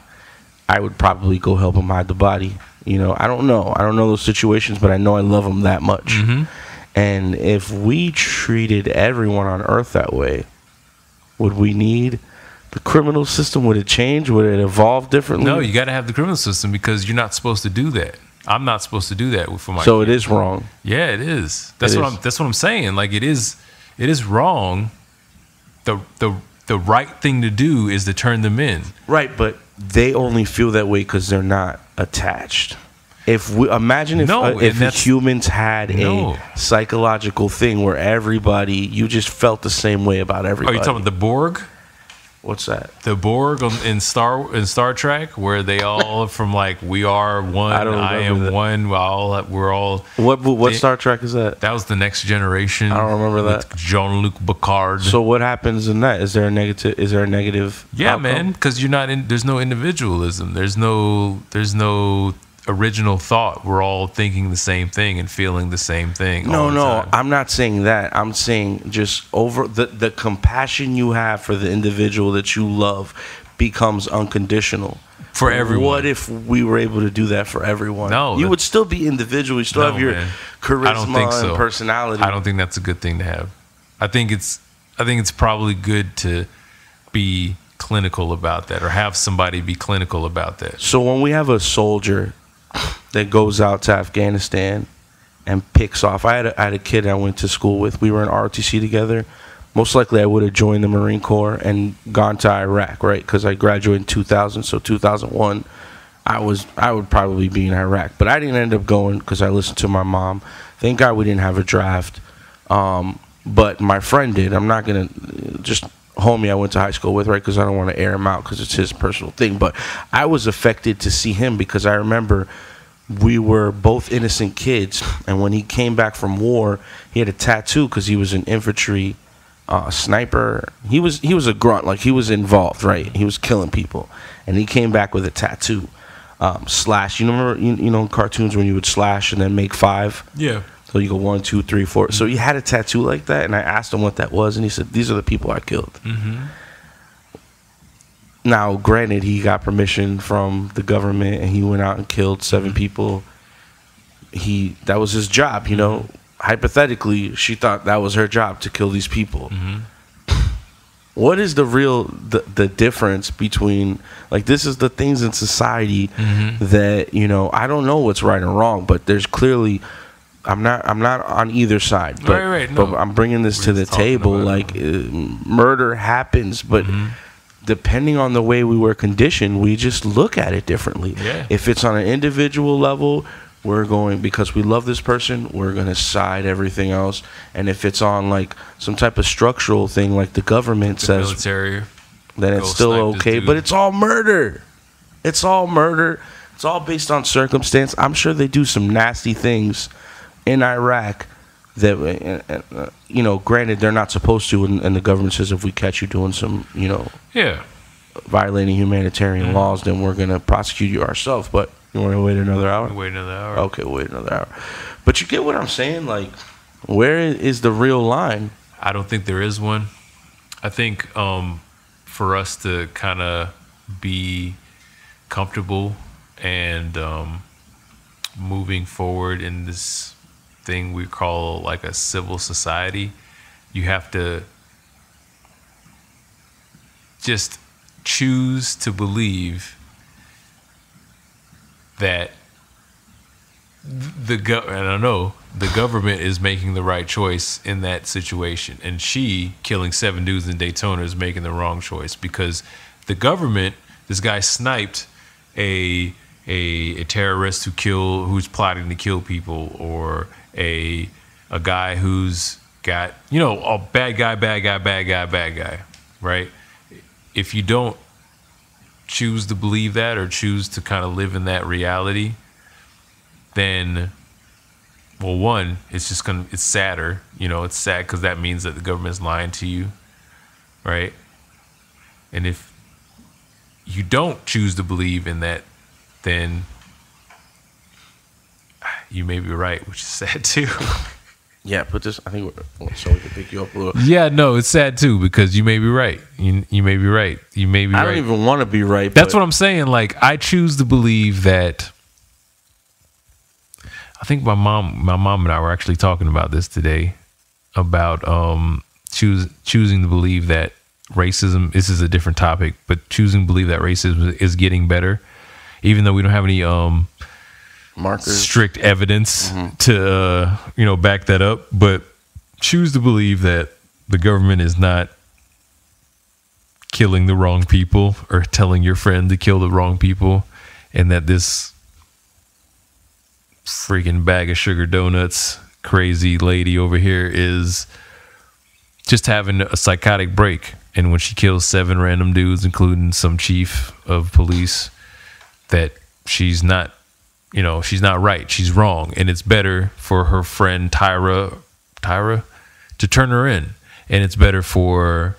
I would probably go help him hide the body. I don't know those situations, but I know I love him that much. Mm-hmm. And if we treated everyone on earth that way, would we need the criminal system? Would it change? Would it evolve differently? No, you got to have the criminal system because you're not supposed to do that. I'm not supposed to do that for my So kids. It is wrong. Yeah, it is. That's what I'm saying. Like it is wrong. The right thing to do is to turn them in. Right, but they only feel that way because they're not attached. Imagine if humans had a psychological thing where you just felt the same way about everybody. Are you talking about the Borg? What's that? The Borg in Star Trek, where they all from like we are one, I am that. One. We're all. What Star Trek is that? That was The Next Generation. I don't remember that. Jean-Luc Picard. So what happens in that? Is there a negative? Yeah, outcome? man. Because you're not in. There's no individualism. There's no original thought. We're all thinking the same thing and feeling the same thing. No, I'm not saying that. I'm saying just over the compassion you have for the individual that you love becomes unconditional for everyone. What if we were able to do that for everyone? No, you would still be individual. You still have your charisma and personality. I don't think that's a good thing to have. I think it's probably good to be clinical about that, or have somebody be clinical about that. So when we have a soldier that goes out to Afghanistan and picks off. I had a kid I went to school with. We were in ROTC together. Most likely I would have joined the Marine Corps and gone to Iraq, right? Because I graduated in 2000, so 2001 I would probably be in Iraq. But I didn't end up going because I listened to my mom. Thank God we didn't have a draft. But my friend did. I'm not going to just homie I went to high school with, right? Because I don't want to air him out because it's his personal thing. But I was affected to see him because I remember we were both innocent kids. And when he came back from war, he had a tattoo because he was an infantry sniper. He was a grunt, like he was involved, right? He was killing people. And he came back with a tattoo. Slash. You remember, you know, cartoons when you would slash and then make 5? Yeah. So you go 1, 2, 3, 4. Mm-hmm. So he had a tattoo like that, and I asked him what that was, and he said, "These are the people I killed." Mm-hmm. Now, granted, he got permission from the government, and he went out and killed 7 people. That was his job, you know. Hypothetically, she thought that was her job to kill these people. Mm-hmm. What is the difference between, like, this is the things in society that, you know, I don't know what's right and wrong, but there's clearly, I'm not on either side, but, right, no. but I'm bringing this to the table. Like, murder happens, but depending on the way we were conditioned, we just look at it differently. Yeah. If it's on an individual level, we're going, because we love this person, we're going to side everything else. And if it's on like some type of structural thing, like the government says, military, then it's still okay. But it's all murder. It's all murder. It's all based on circumstance. I'm sure they do some nasty things in Iraq that you know, granted they're not supposed to, and the government says if we catch you doing some, you know, violating humanitarian laws, then we're gonna prosecute you ourselves. But you want to wait another hour? Wait another hour. Okay, wait another hour. But you get what I'm saying? Like, where is the real line? I don't think there is one. I think for us to kind of be comfortable and moving forward in this thing we call like a civil society, you have to just choose to believe that the government is making the right choice in that situation, and she killing 7 dudes in Daytona is making the wrong choice, because the government, this guy sniped a terrorist who's plotting to kill people, or a guy who's got, you know, a bad guy, right? If you don't choose to believe that, or choose to kind of live in that reality, then, well, one, it's sadder, you know, it's sad because that means that the government's lying to you, right? And if you don't choose to believe in that, then you may be right, which is sad too. Yeah, put this, I think, so we can pick you up a little. Yeah, no, it's sad too, because you may be right. You may be right. You may be right. I don't even want to be right. That's what I'm saying. Like, I choose to believe that. I think my mom and I were actually talking about this today, about choosing to believe that racism, this is a different topic, but choosing to believe that racism is getting better, even though we don't have any markers, strict evidence to you know, back that up, but choose to believe that the government is not killing the wrong people or telling your friend to kill the wrong people, and that this freaking bag of sugar donuts crazy lady over here is just having a psychotic break, and when she kills 7 random dudes, including some chief of police, that she's not, you know, she's not right, she's wrong, and it's better for her friend Tyra to turn her in, and it's better for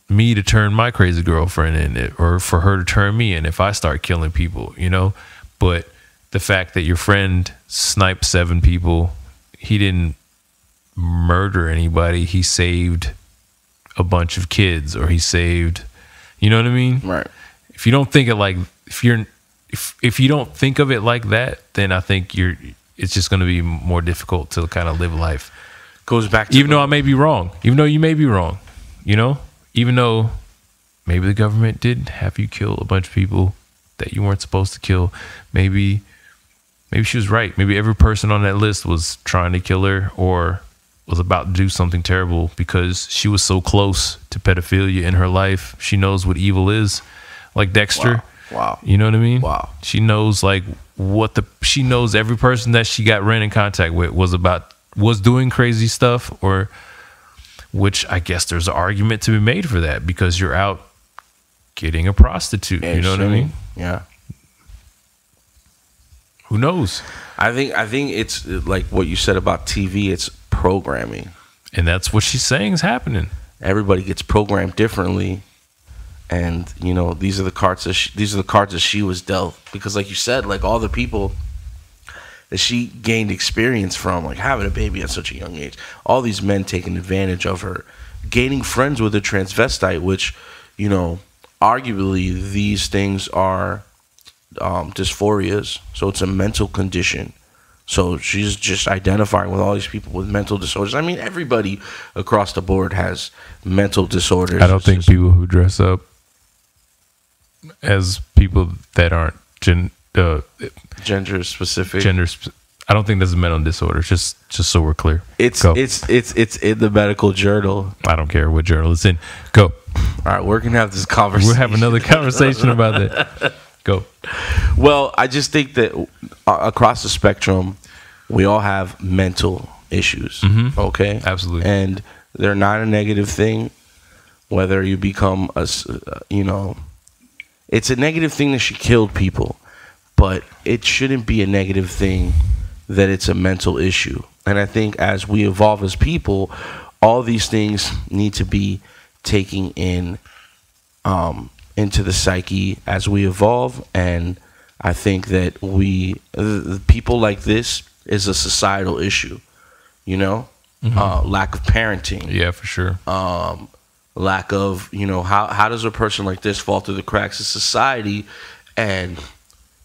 me to turn my crazy girlfriend in, or for her to turn me in if I start killing people, you know. But the fact that your friend sniped 7 people, he didn't murder anybody, he saved a bunch of kids, or he saved, you know what I mean? Right. If you don't think it like, if you don't think of it like that, then I think it's just going to be more difficult to kind of live life. Goes back to, even though I may be wrong, even though you may be wrong, you know, even though maybe the government did have you kill a bunch of people that you weren't supposed to kill, maybe she was right. Maybe every person on that list was trying to kill her, or was about to do something terrible, because she was so close to pedophilia in her life. She knows what evil is, like Dexter. Wow. You know what I mean? Wow. She knows like she knows every person that she ran in contact with was doing crazy stuff, or, which I guess there's an argument to be made for that, because you're out getting a prostitute. You know what I mean? Yeah. Who knows? I think it's like what you said about TV. It's programming, and that's what she's saying is happening. Everybody gets programmed differently, and you know, these are the cards that she was dealt. Because, like you said, like all the people that she gained experience from, like having a baby at such a young age, all these men taking advantage of her, gaining friends with a transvestite, which, you know, arguably these things are dysphorias, so it's a mental condition. So she's just identifying with all these people with mental disorders. I mean, everybody across the board has mental disorders. I don't think people who dress up as people that aren't gender specific. I don't think that's a mental disorder. Just so we're clear. It's in the medical journal. I don't care what journal it's in. Go. All right, we're gonna have this conversation. We'll have another conversation about that. Go. Well, I just think that across the spectrum, we all have mental issues. Mm-hmm. Okay, absolutely, and they're not a negative thing. Whether you become it's a negative thing that she killed people, but it shouldn't be a negative thing that it's a mental issue. And I think as we evolve as people, all these things need to be taken in into the psyche as we evolve. And I think that people like this is a societal issue, you know? Lack of parenting. Yeah, for sure. Lack of, you know, how does a person like this fall through the cracks of society? And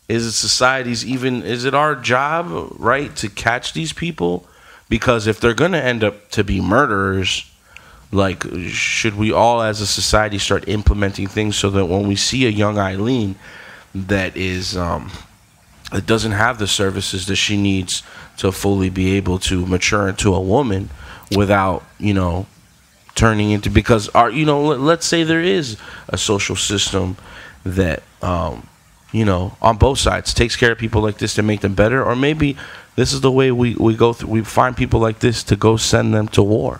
is it our job, right, to catch these people? Because if they're going to end up to be murderers, like, should we all as a society start implementing things so that when we see a young Aileen that is that doesn't have the services that she needs to fully be able to mature into a woman without, you know, turning into, because let's say there is a social system that you know, on both sides takes care of people like this to make them better, or maybe this is the way we go through. We find people like this to go send them to war.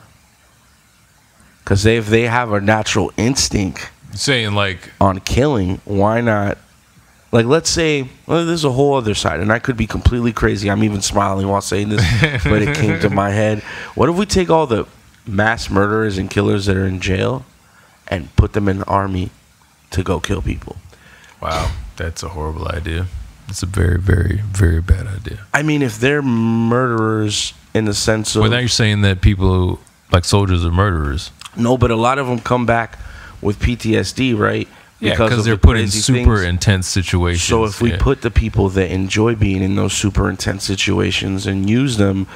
Because if they have a natural instinct saying like on killing, why not? Like, let's say, well, there's a whole other side, and I could be completely crazy. I'm even smiling while saying this, but it came to my head. What if we take all the mass murderers and killers that are in jail and put them in the army to go kill people? Wow, that's a horrible idea. It's a very, very, very bad idea. I mean, if they're murderers in the sense of... Well, now you're saying that people, like soldiers, are murderers. No, but a lot of them come back with PTSD, right? Yeah, because they're put in super intense situations. So if we put the people that enjoy being in those super intense situations and use them,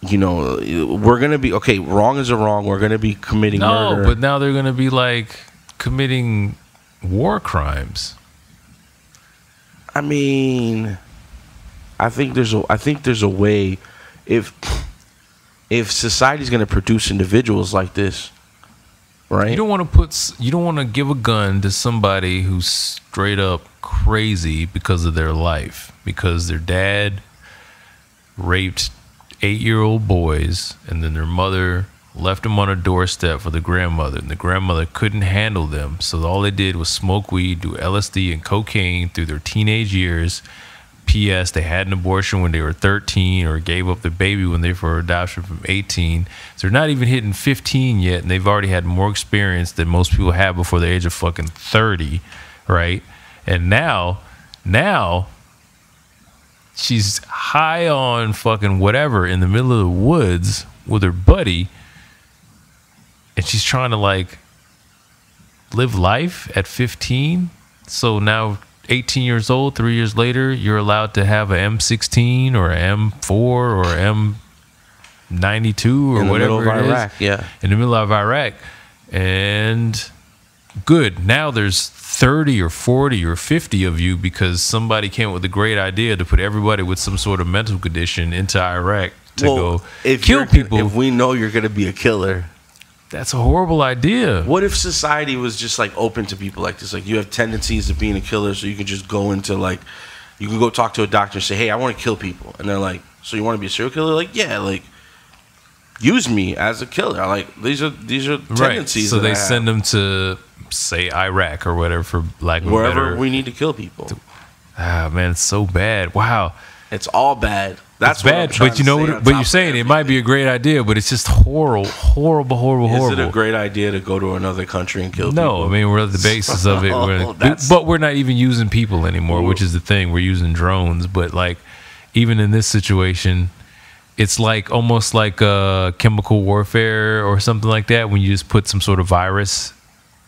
you know, we're going to be... Okay, wrong is a wrong. We're going to be committing murder. No, but now they're going to be, like, committing war crimes. I mean, I think there's a way. If society's going to produce individuals like this, right? You don't want to give a gun to somebody who's straight up crazy because of their life, because their dad raped 8-year-old boys, and then their mother left them on a doorstep for the grandmother, and the grandmother couldn't handle them, so all they did was smoke weed, do LSD and cocaine through their teenage years. P.S. They had an abortion when they were 13, or gave up their baby when they were for adoption from 18. So they're not even hitting 15 yet, and they've already had more experience than most people have before the age of fucking 30, right? And now she's high on fucking whatever in the middle of the woods with her buddy, and she's trying to like live life at 15. So now 18 years old, 3 years later, you're allowed to have a M16 or a M4 or M92 or whatever it is. Iraq, yeah. In the middle of Iraq. And good. Now there's 30 or 40 or 50 of you because somebody came up with a great idea to put everybody with some sort of mental condition into Iraq to go kill people. If we know you're going to be a killer, that's a horrible idea. What if society was just like open to people like this? Like, you have tendencies of being a killer, so you can just go into like, you can go talk to a doctor and say, hey, I want to kill people. And they're like, so you want to be a serial killer? Like, yeah, like, use me as a killer. Like, these are tendencies. Right. So they send them to, say, Iraq or whatever, for like wherever we need to kill people. Ah, man, it's so bad. Wow. It's all bad. That's bad, but you know what? But you're saying it might be a great idea, but it's just horrible. Is it a great idea to go to another country and kill people? No, I mean, we're at the basis of it. But we're not even using people anymore, which is the thing. We're using drones. But like, even in this situation, it's like almost like a chemical warfare or something like that, when you just put some sort of virus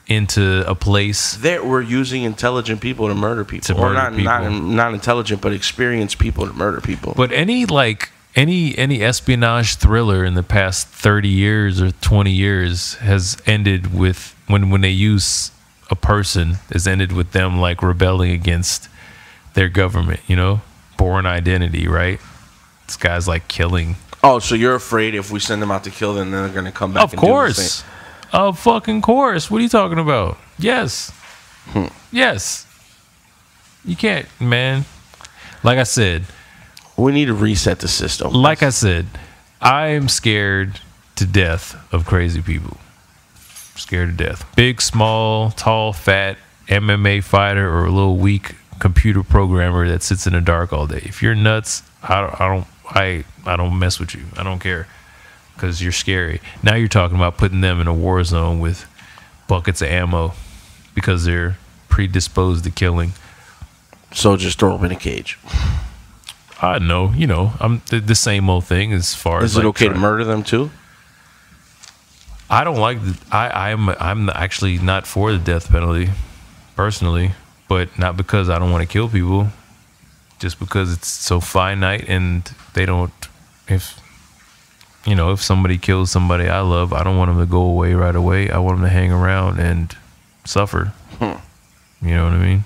into a place. That we're using intelligent people to murder people, not intelligent, but experienced people to murder people. But any espionage thriller in the past 30 years or 20 years has ended with, when they use a person, has ended with them like rebelling against their government. You know, Born Identity, right? This guy's like killing. Oh, so you're afraid if we send them out to kill them, then they're going to come back? Of course. Of fucking course. What are you talking about? Yes. Yes. You can't, man. Like I said, we need to reset the system. Like I said, I am scared to death of crazy people. Scared to death. Big, small, tall, fat, MMA fighter, or a little weak computer programmer that sits in the dark all day. If you're nuts, I I don't mess with you. I don't care because you're scary. Now you're talking about putting them in a war zone with buckets of ammo because they're predisposed to killing. So just throw them in a cage. I know, I'm the same old thing as far as. Is it okay to murder them too? I don't like. I'm actually not for the death penalty, personally, but not because I don't want to kill people, just because it's so finite and they don't. If somebody kills somebody I love, I don't want them to go away right away. I want them to hang around and suffer. You know what I mean?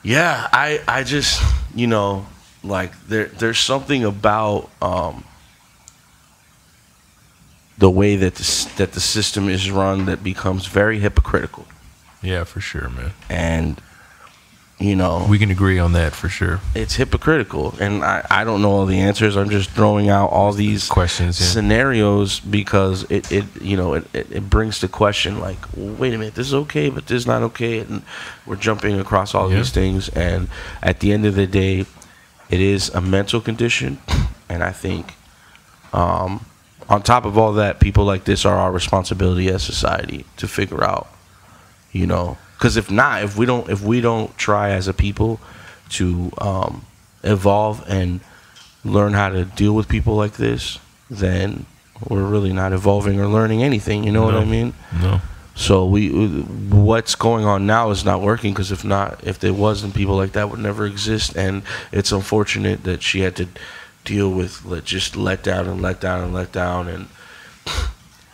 Yeah, I just like there's something about the way that the system is run that becomes very hypocritical. Yeah, for sure, man. And we can agree on that for sure. It's hypocritical, and I don't know all the answers. I'm just throwing out all these questions, scenarios because it brings to question, like, well, wait a minute, this is okay, but this is not okay, and we're jumping across all these things. And at the end of the day, it is a mental condition, and I think on top of all that, people like this are our responsibility as society to figure out, because if we don't try as a people to evolve and learn how to deal with people like this, then we're really not evolving or learning anything. You know what I mean? No. So what's going on now is not working, because if there wasn't, people like that would never exist. And it's unfortunate that she had to deal with just let down. And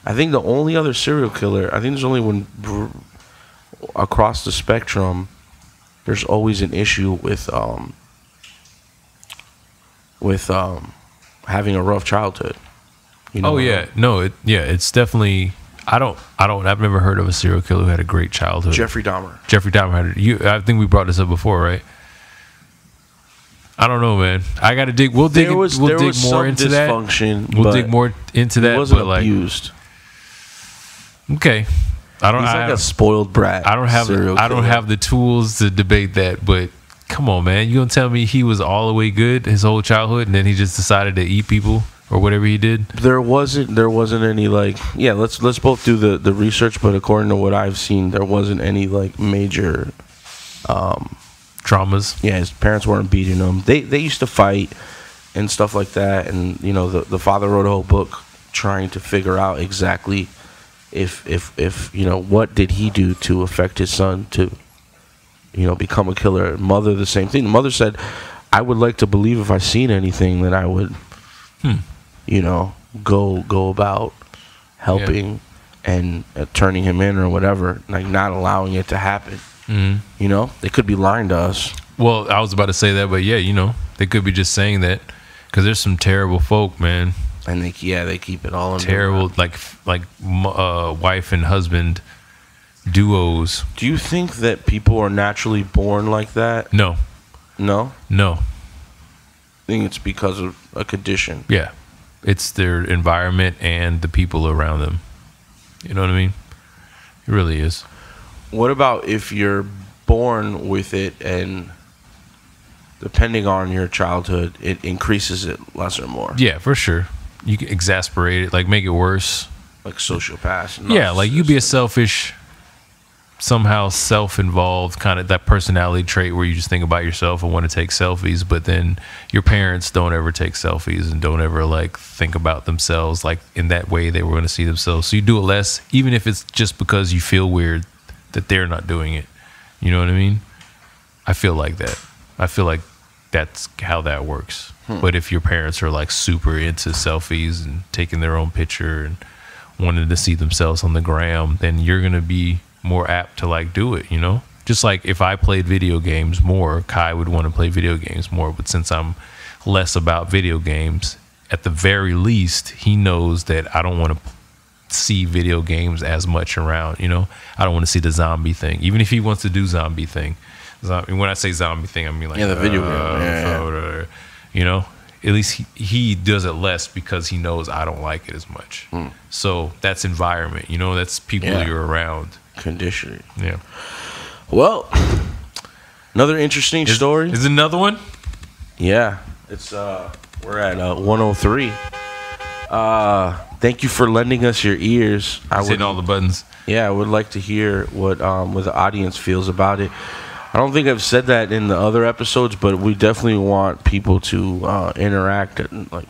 I think the only other serial killer, I think there's only one across the spectrum. There's always an issue with having a rough childhood. It's definitely. I've never heard of a serial killer who had a great childhood. Jeffrey Dahmer had it. I think we brought this up before, right? I don't know, man. I got to dig. We'll dig more into that. We'll dig more into that. He wasn't abused. Okay. He's like a spoiled brat. I don't have the tools to debate that, but come on, man. You gonna tell me he was all the way good his whole childhood, and then he just decided to eat people or whatever he did? There wasn't any let's both do the research, but according to what I've seen, there wasn't any major traumas. Yeah, his parents weren't beating him. They used to fight and stuff like that, and the father wrote a whole book trying to figure out exactly if what did he do to affect his son to become a killer. Mother, the same thing. The mother said, I would like to believe if I seen anything that I would go about helping and turning him in or whatever, not allowing it to happen. They could be lying to us. Well, I was about to say that, but they could be just saying that because there's some terrible folk, man. And they keep it all in terrible, like wife and husband duos. Do you think that people are naturally born like that? No. I think it's because of a condition. Yeah, it's their environment and the people around them. You know what I mean? It really is. What about if you're born with it and depending on your childhood, it increases it less or more? Yeah, for sure. You can exasperate it, make it worse. Like sociopaths. Yeah, you be a selfish, somehow self-involved kind of that personality trait where you just think about yourself and want to take selfies, but then your parents don't ever take selfies and don't ever think about themselves in that way they were going to see themselves. So you do it less, even if it's just because you feel weird that they're not doing it. You know what I mean? I feel like that. I feel like that's how that works. But if your parents are super into selfies and taking their own picture and wanting to see themselves on the gram, then you're going to be more apt to do it, Just like if I played video games more, Kai would want to play video games more. But since I'm less about video games, at the very least, he knows that I don't want to see video games as much around, I don't want to see the zombie thing. Even if he wants to do zombie thing. When I say zombie thing, I mean the video game. At least he does it less because he knows I don't like it as much. So that's environment, that's people you're around. Conditioning. Yeah. Well, another interesting story. Is another one? Yeah. It's we're at 103. Thank you for lending us your ears. I would hitting all the buttons. Yeah, I would like to hear what the audience feels about it. I don't think I've said that in the other episodes, but we definitely want people to interact. Like,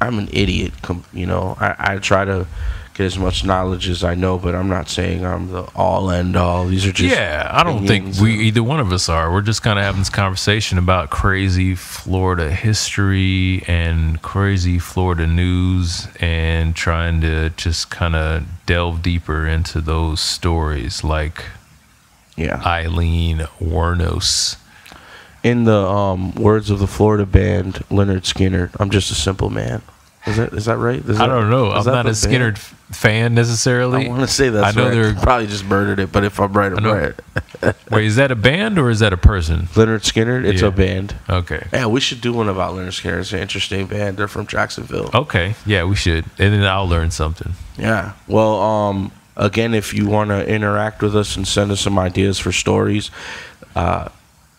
I'm an idiot, you know. I try to get as much knowledge as I know, but I'm not saying I'm the all end all. These are just I don't think either one of us are. We're just kind of having this conversation about crazy Florida history and crazy Florida news, and trying to just kind of delve deeper into those stories, like Aileen Wuornos. In the words of the Florida band Leonard Skinner, I'm just a simple man. Is that right? I don't know. I'm not a Skinner fan necessarily. I want to say that's right. I know they're probably just murdered it, but if I'm right, I'm right. Wait, is that a band or is that a person? Leonard Skinner? It's a band. Okay. Yeah, we should do one about Leonard Skinner. It's an interesting band. They're from Jacksonville. Okay. Yeah, we should. And then I'll learn something. Yeah. Well, again, if you want to interact with us and send us some ideas for stories,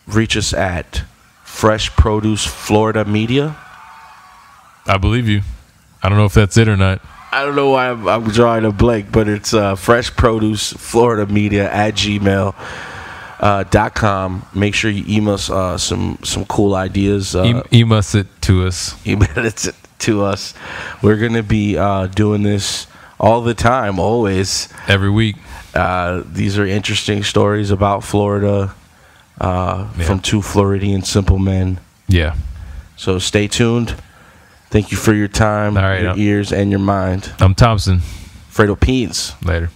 reach us at Fresh Produce Florida Media. I believe you. I don't know if that's it or not. I don't know why I'm drawing a blank, but it's Fresh Produce Florida Media at gmail.com. Make sure you email us some cool ideas. Email it to us. Email it to us. We're going to be doing this all the time, always. Every week. These are interesting stories about Florida from two Floridian simple men. Yeah. So stay tuned. Thank you for your time, your ears, and your mind. I'm Thompson. Fredo Peens. Later.